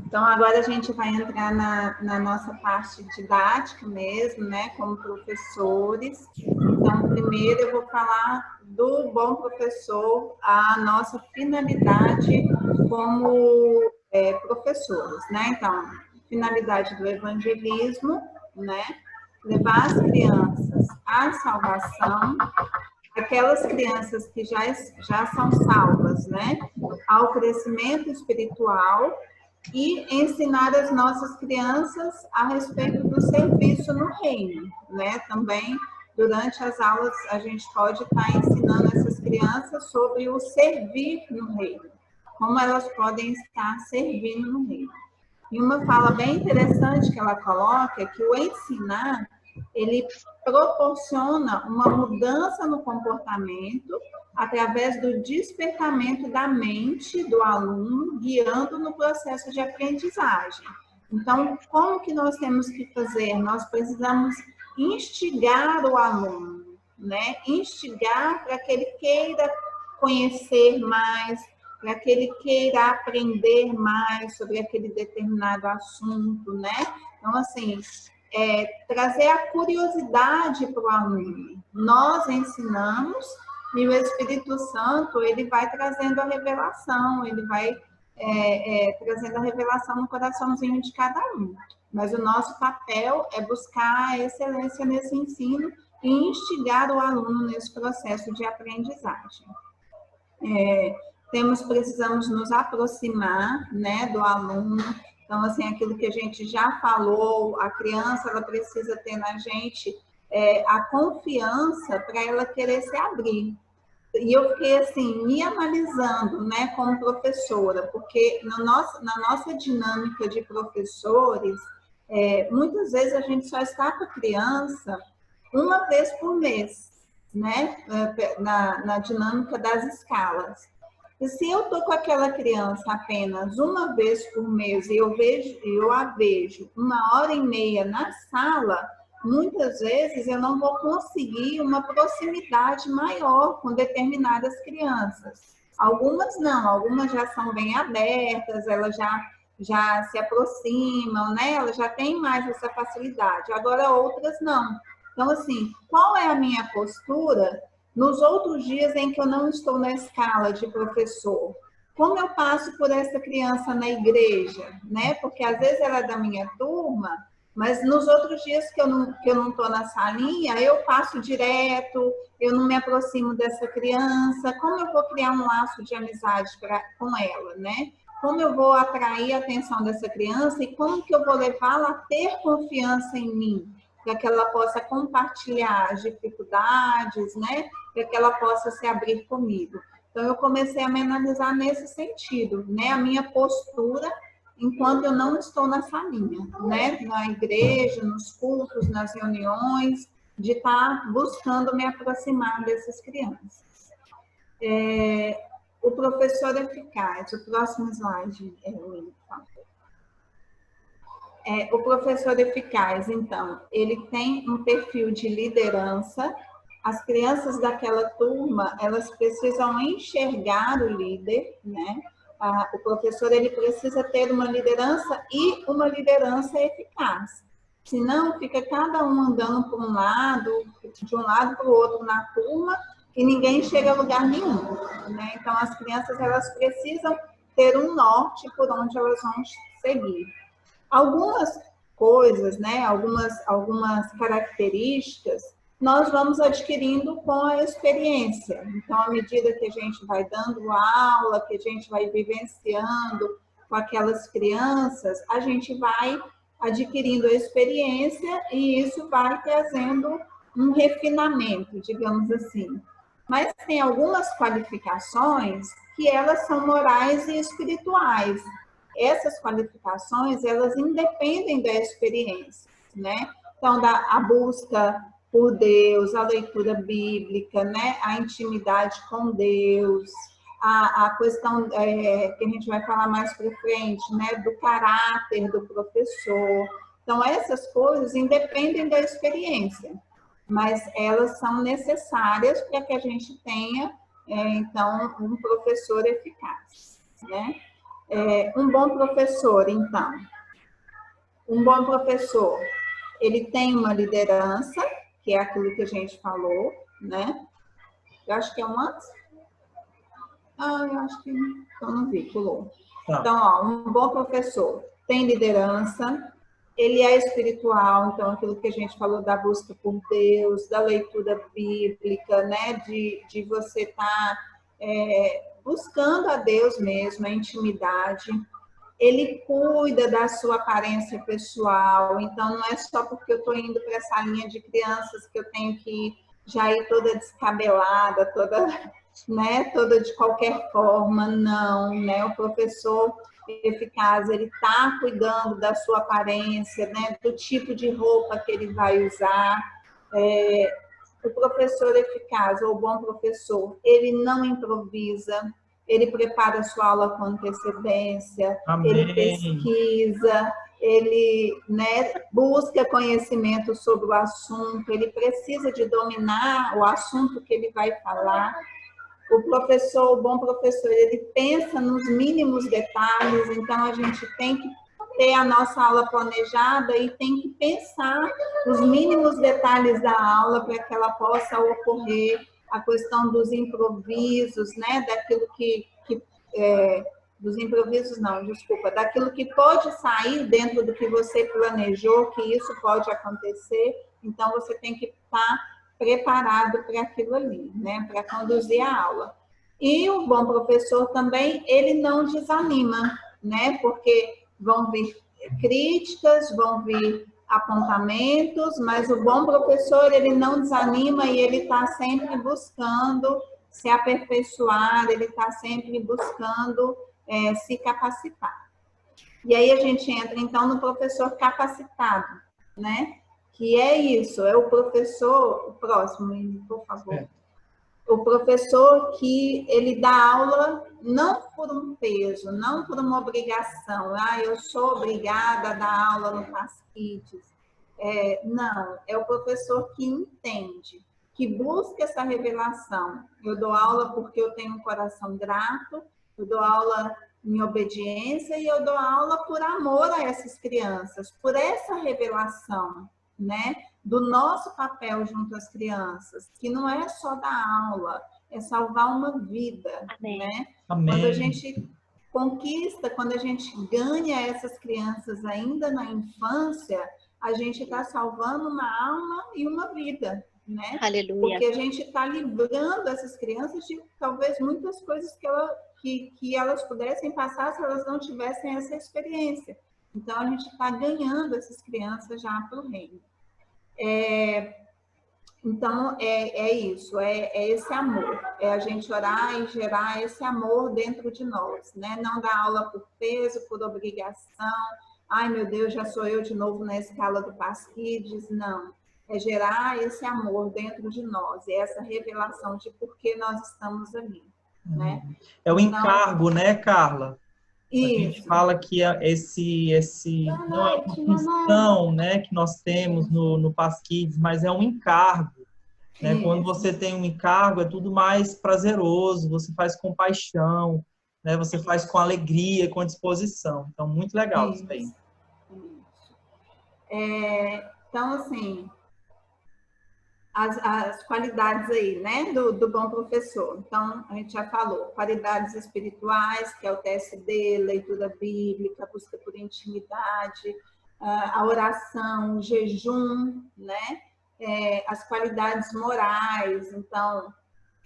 Então, agora a gente vai entrar na nossa parte didática mesmo, né? Como professores. Então, primeiro eu vou falar do bom professor, a nossa finalidade como professores, né? Então, finalidade do evangelismo, né? Levar as crianças à salvação, aquelas crianças que já são salvas, né? Ao crescimento espiritual e ensinar as nossas crianças a respeito do serviço no reino, né? Também, durante as aulas, a gente pode estar ensinando essas crianças sobre o servir no reino, como elas podem estar servindo no reino. E uma fala bem interessante que ela coloca é que o ensinar, ele proporciona uma mudança no comportamento através do despertamento da mente do aluno, guiando no processo de aprendizagem. Então, como que nós temos que fazer? Nós precisamos instigar o aluno, né? Instigar para que ele queira conhecer mais, para que ele queira aprender mais sobre aquele determinado assunto, né? Então, assim, trazer a curiosidade para o aluno. Nós ensinamos E o Espírito Santo, ele vai trazendo a revelação, ele vai trazendo a revelação no coraçãozinho de cada um. Mas o nosso papel é buscar a excelência nesse ensino e instigar o aluno nesse processo de aprendizagem. Precisamos nos aproximar, né, do aluno. Então, assim, aquilo que a gente já falou, a criança, ela precisa ter na gente a confiança para ela querer se abrir. E eu fiquei, assim, me analisando, né, como professora, porque na nossa dinâmica de professores, muitas vezes a gente só está com a criança uma vez por mês, né, na dinâmica das escalas. E se eu estou com aquela criança apenas uma vez por mês e eu a vejo 1h30 na sala, muitas vezes eu não vou conseguir uma proximidade maior com determinadas crianças. Algumas não, algumas já são bem abertas, elas já se aproximam, né? Elas já têm mais essa facilidade. Agora outras não. Então, assim, qual é a minha postura nos outros dias em que eu não estou na escala de professor? Como eu passo por essa criança na igreja, né? Porque às vezes ela é da minha turma, mas nos outros dias que eu não estou na salinha, eu passo direto, eu não me aproximo dessa criança. Como eu vou criar um laço de amizade com ela, né? Como eu vou atrair a atenção dessa criança e como que eu vou levá-la a ter confiança em mim, para que ela possa compartilhar as dificuldades, né? Para que ela possa se abrir comigo. Então, eu comecei a me analisar nesse sentido, né? A minha postura enquanto eu não estou na salinha, né? Na igreja, nos cultos, nas reuniões, de estar buscando me aproximar dessas crianças. O professor eficaz, o próximo slide, o professor eficaz, então, ele tem um perfil de liderança. As crianças daquela turma, elas precisam enxergar o líder, né? O professor, ele precisa ter uma liderança e uma liderança eficaz. Senão, fica cada um andando por um lado, de um lado para o outro na turma, e ninguém chega a lugar nenhum, né? Então, as crianças, elas precisam ter um norte por onde elas vão seguir. Algumas coisas, né? Algumas características, nós vamos adquirindo com a experiência. Então, à medida que a gente vai dando aula, que a gente vai vivenciando com aquelas crianças, a gente vai adquirindo a experiência e isso vai trazendo um refinamento, digamos assim. Mas tem algumas qualificações que elas são morais e espirituais. Essas qualificações, elas independem da experiência, né? Então, a busca por Deus, a leitura bíblica, né? A intimidade com Deus, a questão que a gente vai falar mais para frente, né? Do caráter do professor. Então, essas coisas independem da experiência, mas elas são necessárias para que a gente tenha, então, um professor eficaz, né? Um bom professor, então, ele tem uma liderança, que é aquilo que a gente falou, né? Eu acho que é um antes. Eu acho que eu não vi, pulou. Tá. Então, ó, um bom professor tem liderança, ele é espiritual, então aquilo que a gente falou da busca por Deus, da leitura bíblica, né? De você estar buscando a Deus mesmo, a intimidade. Ele cuida da sua aparência pessoal, então não é só porque eu estou indo para essa linha de crianças que eu tenho que já ir toda descabelada, toda de qualquer forma, não, né? O professor eficaz, ele está cuidando da sua aparência, né? Do tipo de roupa que ele vai usar. O professor eficaz, ou bom professor, ele não improvisa, ele prepara a sua aula com antecedência, Amém. Ele pesquisa, ele, né, busca conhecimento sobre o assunto, ele precisa de dominar o assunto que ele vai falar. O bom professor, ele pensa nos mínimos detalhes, então a gente tem que ter a nossa aula planejada e tem que pensar os mínimos detalhes da aula para que ela possa ocorrer a questão dos improvisos, né? Daquilo dos improvisos não, desculpa, daquilo que pode sair dentro do que você planejou, que isso pode acontecer, então você tem que estar preparado para aquilo ali, né? Para conduzir a aula. E o bom professor também, ele não desanima, né? Porque vão vir críticas, vão vir apontamentos, mas o bom professor, ele não desanima e ele está sempre buscando se aperfeiçoar, ele está sempre buscando se capacitar. E aí a gente entra, então, no professor capacitado, né? Que é isso, é o professor, o próximo, por favor. O professor que ele dá aula não por um peso, não por uma obrigação. Eu sou obrigada a dar aula no PASKids. Não, é o professor que entende, que busca essa revelação. Eu dou aula porque eu tenho um coração grato, eu dou aula em obediência e eu dou aula por amor a essas crianças, por essa revelação, né? Do nosso papel junto às crianças, que não é só dar aula, é salvar uma vida, Amém. né? Amém. Quando a gente conquista, quando a gente ganha essas crianças ainda na infância, a gente está salvando uma alma e uma vida, né? Aleluia. Porque a gente está livrando essas crianças de talvez muitas coisas que elas pudessem passar se elas não tivessem essa experiência. Então, a gente está ganhando essas crianças já para o reino. Então, é isso, é esse amor, é a gente orar e gerar esse amor dentro de nós, né? Não dar aula por peso, por obrigação, ai meu Deus, já sou eu de novo na escala do PASKids, não. É gerar esse amor dentro de nós, é essa revelação de por que nós estamos ali, né? É o encargo, né, Carla? Isso. A gente fala que esse não é uma função, né, que nós temos no PASKids, mas é um encargo. Né? Quando você tem um encargo, é tudo mais prazeroso, você faz com paixão, né? Você faz com alegria, com disposição. Então, muito legal isso aí. Então, assim, as qualidades aí, né, do bom professor. Então, a gente já falou, qualidades espirituais, que é o TSD, leitura bíblica, busca por intimidade, a oração, o jejum, né, as qualidades morais, então,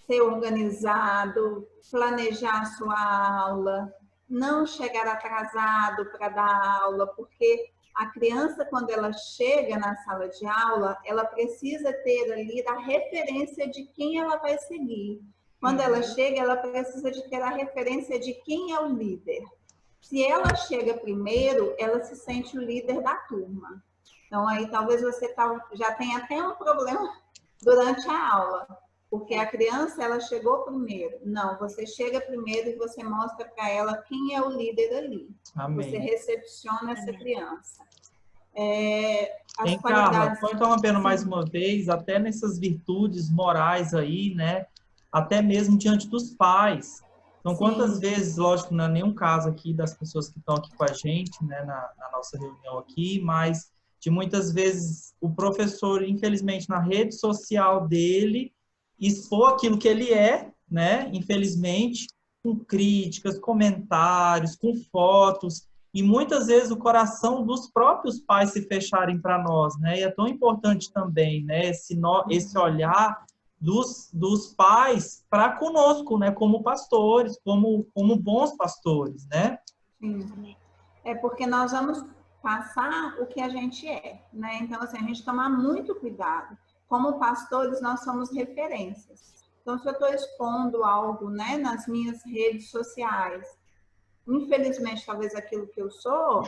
ser organizado, planejar a sua aula, não chegar atrasado para dar aula, porque a criança, quando ela chega na sala de aula, ela precisa ter ali a referência de quem ela vai seguir. Quando ela chega, ela precisa de ter a referência de quem é o líder. Se ela chega primeiro, ela se sente o líder da turma. Então, aí talvez você já tenha até um problema durante a aula, porque a criança, ela chegou primeiro. Não, você chega primeiro e você mostra para ela quem é o líder ali. Amém. Você recepciona essa criança. Carla, estou interrompendo mais uma vez, até nessas virtudes morais aí, né? Até mesmo diante dos pais. Então, quantas vezes, lógico, não é nenhum caso aqui das pessoas que estão aqui com a gente, né, na nossa reunião aqui, mas de muitas vezes o professor, infelizmente, na rede social dele, expor aquilo que ele é, né, infelizmente, com críticas, comentários, com fotos, e muitas vezes o coração dos próprios pais se fecharem para nós, né? E é tão importante também, né? Esse olhar dos pais para conosco, né? Como pastores, como bons pastores, né? Sim. É porque nós vamos passar o que a gente é, né? Então, assim, a gente tomar muito cuidado. Como pastores, nós somos referências. Então, se eu estou expondo algo, né, nas minhas redes sociais, infelizmente, talvez aquilo que eu sou,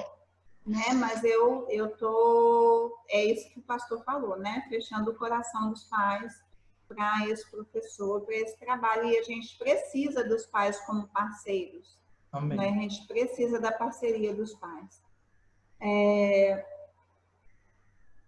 né? Mas eu tô, é isso que o pastor falou, né? Fechando o coração dos pais para esse professor, para esse trabalho. E a gente precisa dos pais como parceiros. Amém. Né? A gente precisa da parceria dos pais.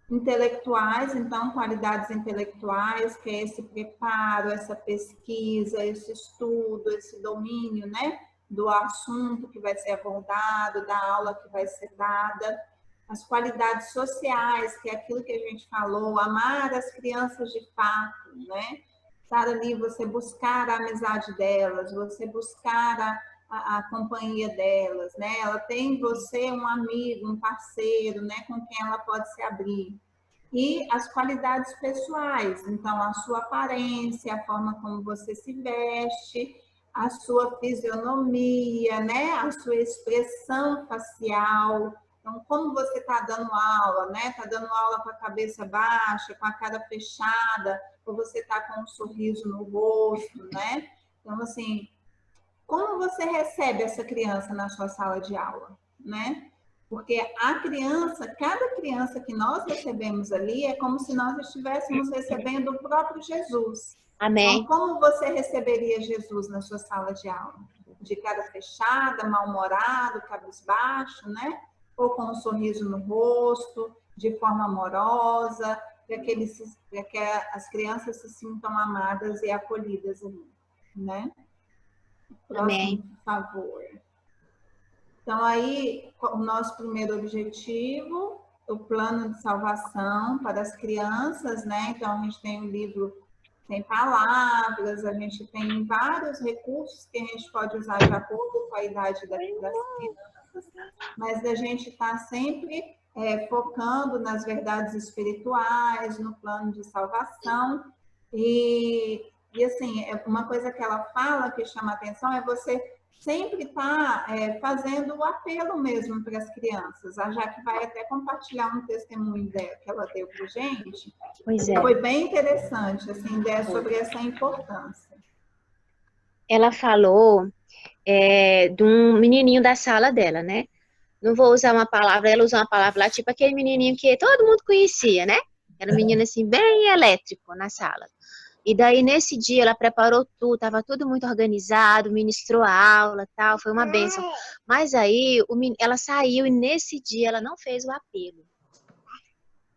Intelectuais, então, qualidades intelectuais, que é esse preparo, essa pesquisa, esse estudo, esse domínio, né? Do assunto que vai ser abordado, da aula que vai ser dada, as qualidades sociais, que é aquilo que a gente falou, amar as crianças de fato, né? estar ali, você buscar a amizade delas, você buscar a companhia delas, né? Ela tem em você um amigo, um parceiro, né? Com quem ela pode se abrir. E as qualidades pessoais, então a sua aparência, a forma como você se veste, a sua fisionomia, né? A sua expressão facial. Então, como você está dando aula, né? Está dando aula com a cabeça baixa, com a cara fechada, ou você está com um sorriso no rosto, né? Então, assim, como você recebe essa criança na sua sala de aula, né? Porque a criança, cada criança que nós recebemos ali é como se nós estivéssemos recebendo o próprio Jesus. Amém. Então, como você receberia Jesus na sua sala de aula? De cara fechada, mal-humorado, cabisbaixo, né? Ou com um sorriso no rosto, de forma amorosa, para que as crianças se sintam amadas e acolhidas ali, né? Próximo, Amém. por favor. Então, aí, o nosso primeiro objetivo, o plano de salvação para as crianças, né? Então, a gente tem um livro sem palavras, a gente tem vários recursos que a gente pode usar de acordo com a idade das crianças, mas a gente está sempre focando nas verdades espirituais, no plano de salvação. E assim, uma coisa que ela fala que chama atenção é você sempre está fazendo o apelo mesmo para as crianças. A Jaque vai até compartilhar um testemunho dela, que ela deu para a gente. Pois é. Foi bem interessante, assim, ideia sobre essa importância. Ela falou de um menininho da sala dela, né? Não vou usar uma palavra, ela usou uma palavra lá, tipo aquele menininho que todo mundo conhecia, né? Era um menino, assim, bem elétrico na sala. E daí, nesse dia, ela preparou tudo, estava tudo muito organizado, ministrou a aula, tal, foi uma bênção. Mas aí, ela saiu e nesse dia ela não fez o apelo.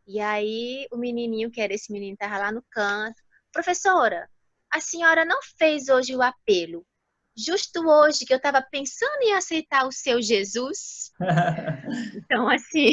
E aí, o menininho, que era esse menino, estava lá no canto. Professora, a senhora não fez hoje o apelo. Justo hoje que eu estava pensando em aceitar o seu Jesus. Então, assim,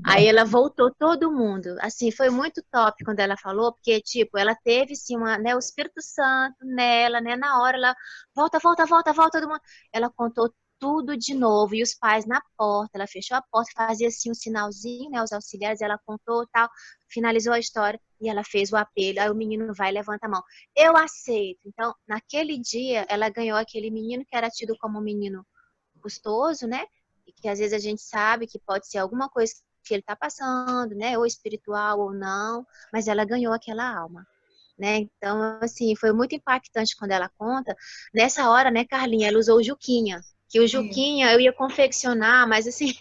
aí ela voltou todo mundo. Assim, foi muito top quando ela falou, porque, tipo, ela teve, sim, o Espírito Santo nela, né? Na hora, ela volta, todo mundo. Ela contou tudo de novo, e os pais na porta, ela fechou a porta, fazia, assim, um sinalzinho, né? Os auxiliares, ela contou, tal, finalizou a história, e ela fez o apelo. Aí o menino vai e levanta a mão. Eu aceito. Então, naquele dia, ela ganhou aquele menino que era tido como um menino custoso, né? E que às vezes a gente sabe que pode ser alguma coisa que ele está passando, né? Ou espiritual ou não, mas ela ganhou aquela alma, né? Então, assim, foi muito impactante quando ela conta. Nessa hora, né, Carlinha, ela usou o Juquinha, que o Juquinha eu ia confeccionar, mas assim,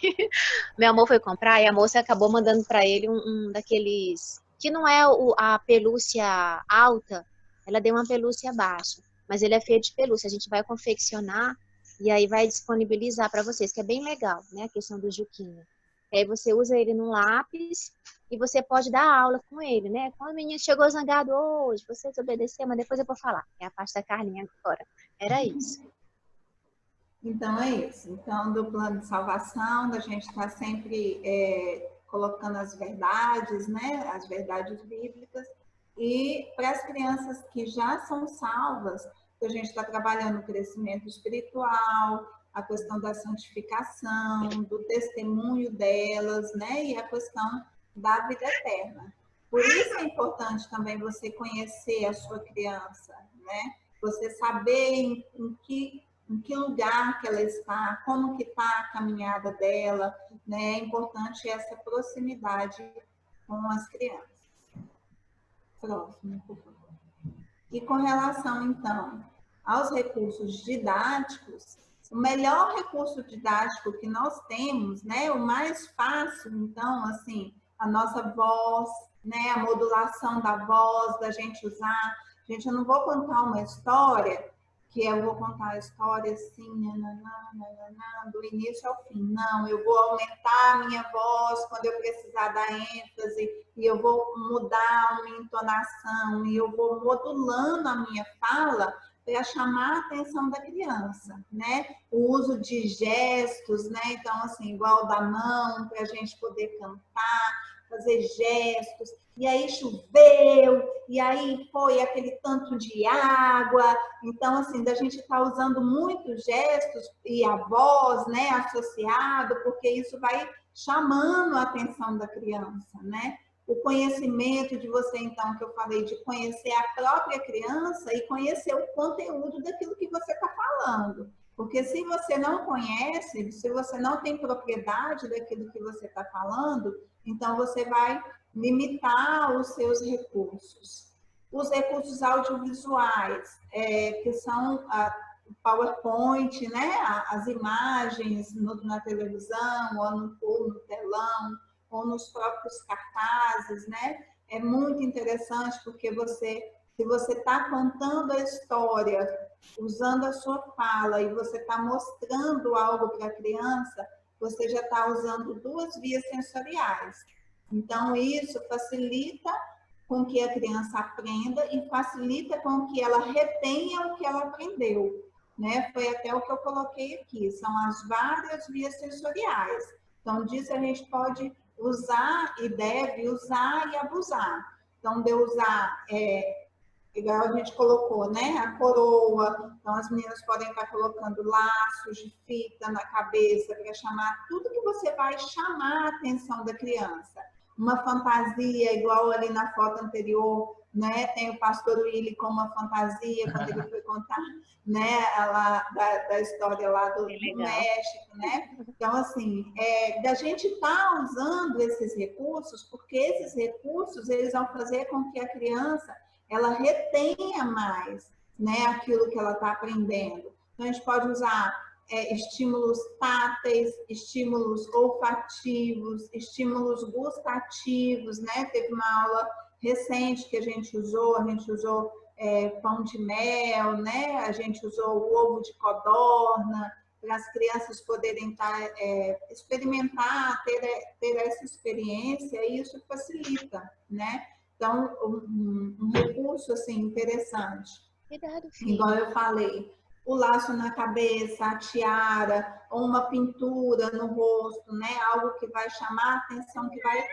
meu amor foi comprar e a moça acabou mandando para ele um daqueles, que não é a pelúcia alta, ela deu uma pelúcia baixa, mas ele é feito de pelúcia, a gente vai confeccionar e aí vai disponibilizar para vocês, que é bem legal, né, a questão do Juquinha. Aí você usa ele no lápis e você pode dar aula com ele, né? Quando o menino chegou zangado hoje, você desobedeceu, mas depois eu vou falar. É a parte da Carlinha agora. Era isso. Então, é isso. Então, do plano de salvação, da gente estar sempre colocando as verdades, né? As verdades bíblicas. E para as crianças que já são salvas, a gente está trabalhando o crescimento espiritual, a questão da santificação, do testemunho delas, né? E a questão da vida eterna. Por isso é importante também você conhecer a sua criança, né? Você saber em que lugar que ela está, como que está a caminhada dela, né? É importante essa proximidade com as crianças. Próximo, por favor. E com relação, então, aos recursos didáticos, o melhor recurso didático que nós temos, né? O mais fácil, então, assim, a nossa voz, né? A modulação da voz, da gente usar. Gente, eu não vou contar uma história que eu vou contar a história assim, do início ao fim. Não, eu vou aumentar a minha voz quando eu precisar dar ênfase, e eu vou mudar a minha entonação, e eu vou modulando a minha fala para chamar a atenção da criança, né? O uso de gestos, né? Então, assim, igual da mão, para a gente poder cantar, fazer gestos, e aí choveu, e aí foi aquele tanto de água. Então, assim, da gente estar usando muitos gestos e a voz, né, associado, porque isso vai chamando a atenção da criança, né? O conhecimento de você, então, que eu falei, de conhecer a própria criança e conhecer o conteúdo daquilo que você está falando. Porque se você não conhece, se você não tem propriedade daquilo que você está falando, então você vai limitar os seus recursos. Os recursos audiovisuais, que são o PowerPoint, né? As imagens na televisão, ou no telão, ou nos próprios cartazes, né? É muito interessante porque se você está contando a história, usando a sua fala e você está mostrando algo para a criança, você já está usando 2 vias sensoriais. Então, isso facilita com que a criança aprenda e facilita com que ela retenha o que ela aprendeu, né? Foi até o que eu coloquei aqui, são as várias vias sensoriais. Então, disso a gente pode usar e deve usar e abusar. Então, de usar, igual a gente colocou, né? A coroa. Então, as meninas podem estar colocando laços de fita na cabeça para chamar tudo que você vai chamar a atenção da criança. Uma fantasia, igual ali na foto anterior, né? Tem o pastor Willy com uma fantasia, quando ele foi contar, né? Da história lá do México, né? Então, assim, da gente estar usando esses recursos, porque esses recursos, eles vão fazer com que a criança, ela retenha mais, né? Aquilo que ela está aprendendo. Então, a gente pode usar estímulos táteis, estímulos olfativos, estímulos gustativos, né? Teve uma aula recente que a gente usou pão de mel, né? A gente usou o ovo de codorna, para as crianças poderem experimentar, ter essa experiência, e isso facilita, né? Então, um recurso, assim, interessante. Cuidado, filho. Igual eu falei, o laço na cabeça, a tiara, ou uma pintura no rosto, né? Algo que vai chamar a atenção, que vai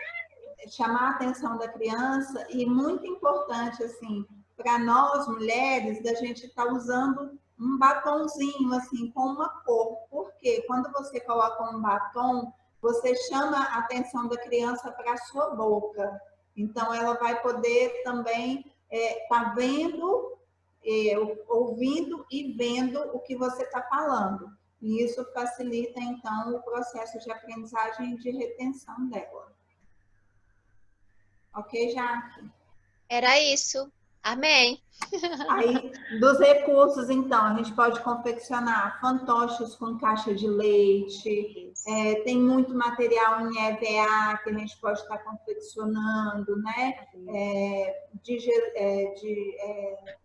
chamar a atenção da criança. E muito importante, assim, para nós mulheres, da gente estar usando um batonzinho, assim, com uma cor. Porque quando você coloca um batom, você chama a atenção da criança para a sua boca. Então, ela vai poder também estar vendo, ouvindo e vendo o que você está falando. E isso facilita, então, o processo de aprendizagem e de retenção dela. Ok, Jaque? Era isso. Amém. Aí, dos recursos, então, a gente pode confeccionar fantoches com caixa de leite, tem muito material em EVA que a gente pode estar confeccionando, né? De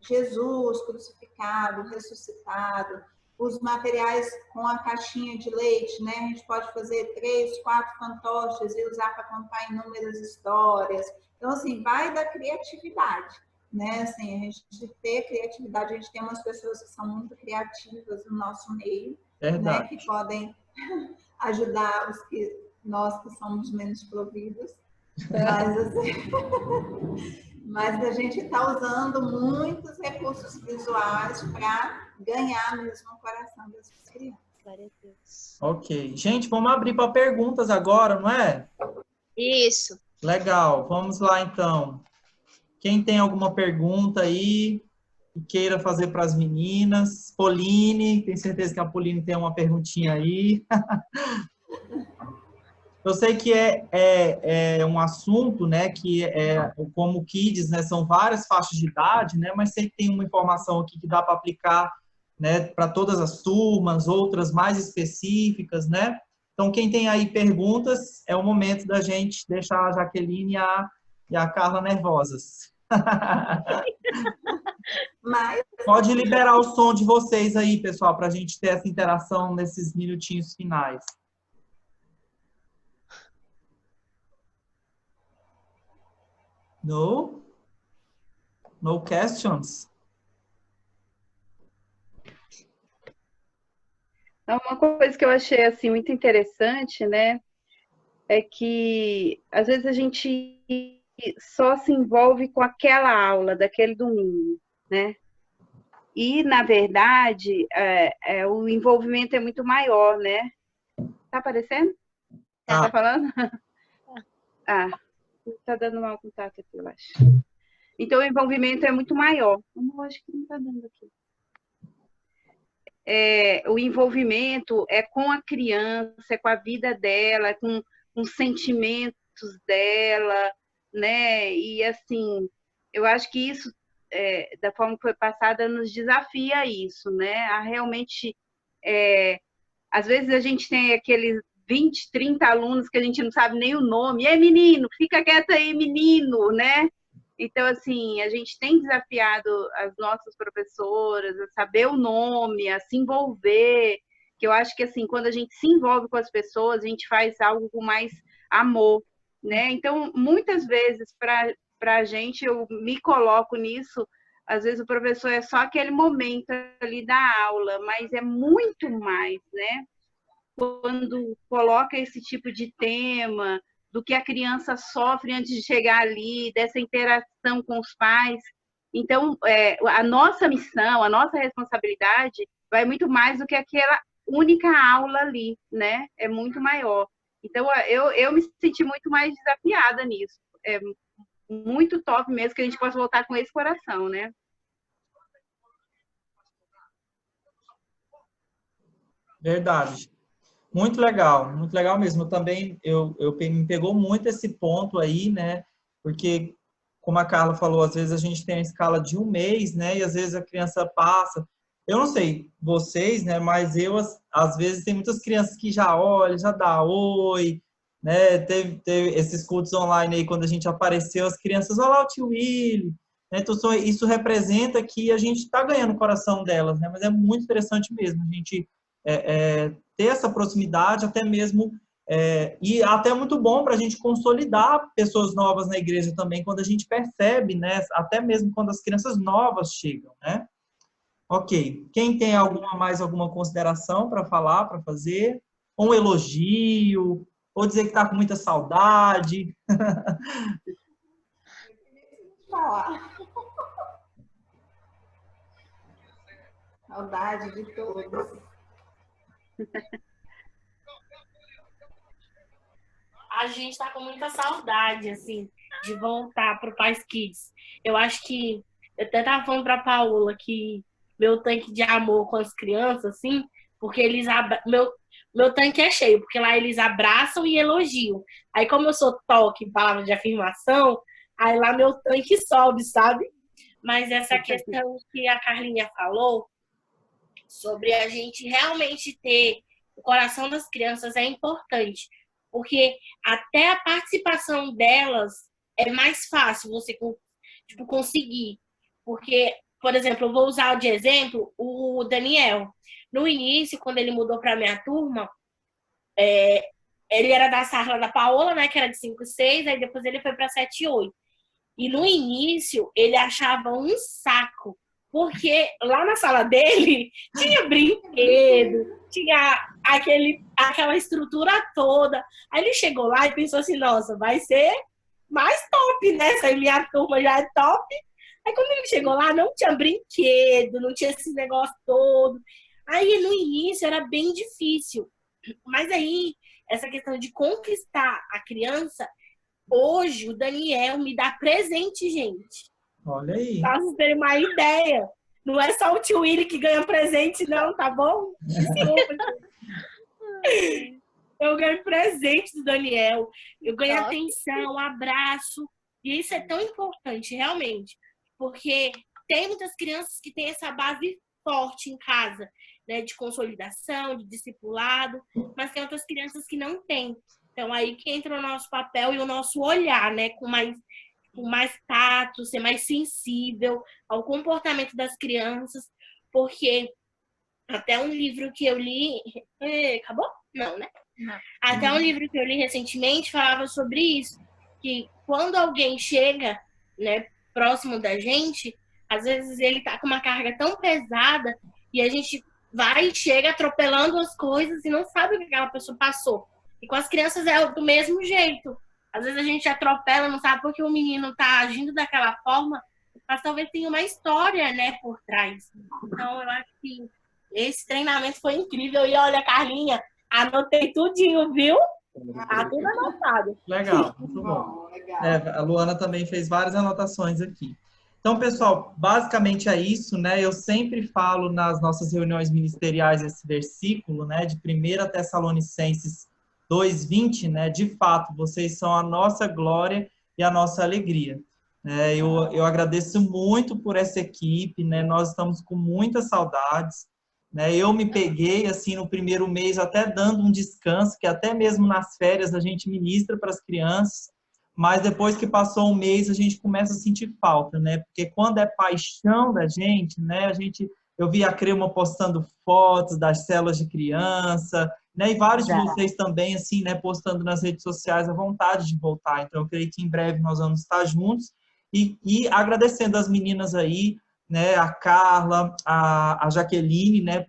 Jesus crucificado, ressuscitado, os materiais com a caixinha de leite, né? A gente pode fazer 3, 4 fantoches e usar para contar inúmeras histórias. Então, assim, vai da criatividade. Né? Assim, a gente ter criatividade, a gente tem umas pessoas que são muito criativas no nosso meio, né? Que podem ajudar nós que somos menos providos, mas a gente está usando muitos recursos visuais para ganhar mesmo o coração dessas crianças. Glória a Deus. Ok. Gente, vamos abrir para perguntas agora, não é? Isso. Legal. Vamos lá, então. Quem tem alguma pergunta aí que queira fazer para as meninas? Pauline, tenho certeza que a Pauline tem uma perguntinha aí. Eu sei que é um assunto, né, que como Kids, né, são várias faixas de idade, né, mas sei que tem uma informação aqui que dá para aplicar, né, para todas as turmas, outras mais específicas, né? Então, quem tem aí perguntas, é o momento da gente deixar a Jaqueline e a Carla nervosas. Mas... Pode liberar o som de vocês aí, pessoal, para a gente ter essa interação nesses minutinhos finais. No? No questions? Uma coisa que eu achei assim muito interessante, né? é que às vezes a gente só se envolve com aquela aula daquele domingo, né? E, na verdade, o envolvimento é muito maior, né? Tá aparecendo? Tá falando? Ah, tá dando mau contato aqui, eu acho. Então, o envolvimento é muito maior. Eu acho que não tá dando aqui. O envolvimento é com a criança, é com a vida dela, com os sentimentos dela, né? E, assim, eu acho que isso, da forma que foi passada, nos desafia a isso, né? A realmente... às vezes a gente tem aqueles 20, 30 alunos que a gente não sabe nem o nome. E aí, menino, fica quieto aí, menino, né? Então, assim, a gente tem desafiado as nossas professoras a saber o nome, a se envolver, que eu acho que, assim, quando a gente se envolve com as pessoas, a gente faz algo com mais amor, né? Então, muitas vezes, para a gente, eu me coloco nisso, às vezes o professor é só aquele momento ali da aula, mas é muito mais, né? Quando coloca esse tipo de tema, do que a criança sofre antes de chegar ali, dessa interação com os pais. Então, a nossa missão, a nossa responsabilidade vai muito mais do que aquela única aula ali, né? É muito maior. Então, eu me senti muito mais desafiada nisso. É muito top mesmo que a gente possa voltar com esse coração, né? Verdade. Muito legal mesmo. Eu também, me pegou muito esse ponto aí, né? Porque, como a Carla falou, às vezes a gente tem a escala de um mês, né? E às vezes a criança passa. Eu não sei vocês, né? Mas eu, às vezes, tem muitas crianças que já olham, já dá oi, né? Teve esses cultos online aí, quando a gente apareceu, as crianças, olha lá o tio Willy, né? Então, isso representa que a gente está ganhando o coração delas, né? Mas é muito interessante mesmo, a gente ter essa proximidade, até mesmo, e até muito bom para a gente consolidar pessoas novas na igreja também, quando a gente percebe, né? Até mesmo quando as crianças novas chegam, né? Ok. Quem tem mais alguma consideração para falar, para fazer? Ou um elogio? Ou dizer que está com muita saudade? Falar. Saudade de todos. A gente está com muita saudade, assim, de voltar para o Paz Kids. Eu acho que, eu até estava falando para a Paola que meu tanque de amor com as crianças, assim, porque meu tanque é cheio, porque lá eles abraçam e elogiam. Aí, como eu sou toque em palavra de afirmação, aí lá meu tanque sobe, sabe? Mas essa questão que a Carlinha falou, sobre a gente realmente ter o coração das crianças é importante, porque até a participação delas é mais fácil você conseguir. Porque, por exemplo, eu vou usar de exemplo o Daniel. No início, quando ele mudou para a minha turma, ele era da sala da Paola, né, que era de 5 e 6, aí depois ele foi para 7 e 8. E no início, ele achava um saco, porque lá na sala dele tinha brinquedo, tinha aquela estrutura toda. Aí ele chegou lá e pensou assim, nossa, vai ser mais top, né? Essa minha turma já é top. Aí quando ele chegou lá, não tinha brinquedo, não tinha esse negócio todo. Aí no início era bem difícil. Mas aí, essa questão de conquistar a criança, hoje o Daniel me dá presente, gente. Olha aí. Pra vocês terem uma ideia. Não é só o tio Willy que ganha presente, não, tá bom? Desculpa. Eu ganho presente do Daniel. Eu ganho atenção, abraço. E isso é tão importante, realmente. Porque tem muitas crianças que têm essa base forte em casa, né? De consolidação, de discipulado. Mas tem outras crianças que não têm. Então, aí que entra o nosso papel e o nosso olhar, né? Com mais tato, ser mais sensível ao comportamento das crianças, porque até um livro que eu li... Acabou? Não, né? Não. Até um livro que eu li recentemente falava sobre isso, que quando alguém chega, né, próximo da gente, às vezes ele tá com uma carga tão pesada e a gente vai e chega atropelando as coisas e não sabe o que aquela pessoa passou. E com as crianças é do mesmo jeito. Às vezes a gente atropela, não sabe por que o menino tá agindo daquela forma, mas talvez tenha uma história, né, por trás. Então, eu acho que esse treinamento foi incrível. E olha, Carlinha, anotei tudinho, viu? Tá tudo anotado. Legal, muito bom. Legal. A Luana também fez várias anotações aqui. Então, pessoal, basicamente é isso, né? Eu sempre falo nas nossas reuniões ministeriais esse versículo, né? De 1 Tessalonicenses 2:20, né? De fato, vocês são a nossa glória e a nossa alegria. Eu agradeço muito por essa equipe, né? Nós estamos com muitas saudades, né? Eu me peguei, assim, no primeiro mês, até dando um descanso, que até mesmo nas férias a gente ministra para as crianças, mas depois que passou um mês, a gente começa a sentir falta, né? Porque quando é paixão da gente, né? Eu vi a Crema postando fotos das células de criança, né? E vários de vocês também, assim, né? Postando nas redes sociais a vontade de voltar. Então, eu creio que em breve nós vamos estar juntos. E agradecendo as meninas aí, né? A Carla, a Jaqueline, né?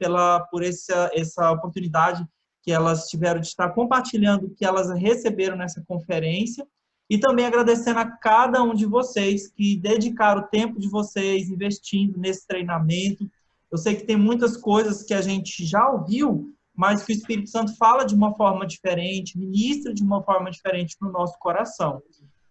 Por essa oportunidade que elas tiveram de estar compartilhando o que elas receberam nessa conferência. E também agradecendo a cada um de vocês que dedicaram o tempo de vocês investindo nesse treinamento. Eu sei que tem muitas coisas que a gente já ouviu, mas que o Espírito Santo fala de uma forma diferente, ministra de uma forma diferente no nosso coração.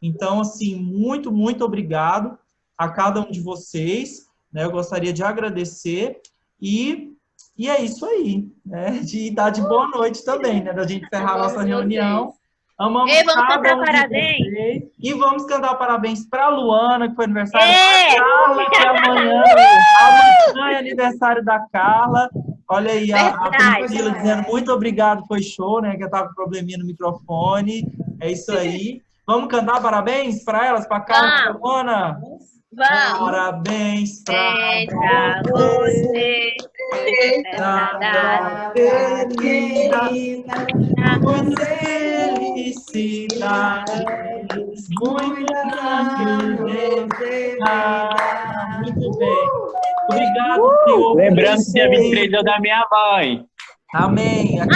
Então, assim, muito, muito obrigado a cada um de vocês, né? Eu gostaria de agradecer e é isso aí, né? De dar de boa noite também, né? Da gente encerrar a nossa reunião. Amamos Ei, vamos cada cantar um de parabéns? vocês. E vamos cantar parabéns para a Luana, que foi aniversário É! da Carla, que amanhã é aniversário da Carla. Olha aí, a Priscila dizendo muito obrigado, foi show, né? Que eu estava com probleminha no microfone. É isso aí. Vamos cantar parabéns para elas, para a Carla e para a Luana? Vamos! Parabéns para você! Nada querida, muitas felicidades, muitos anos de vida. Muito bem. Obrigado, Senhor. Lembrando que dia 23 é o da minha mãe. Amém. Ah,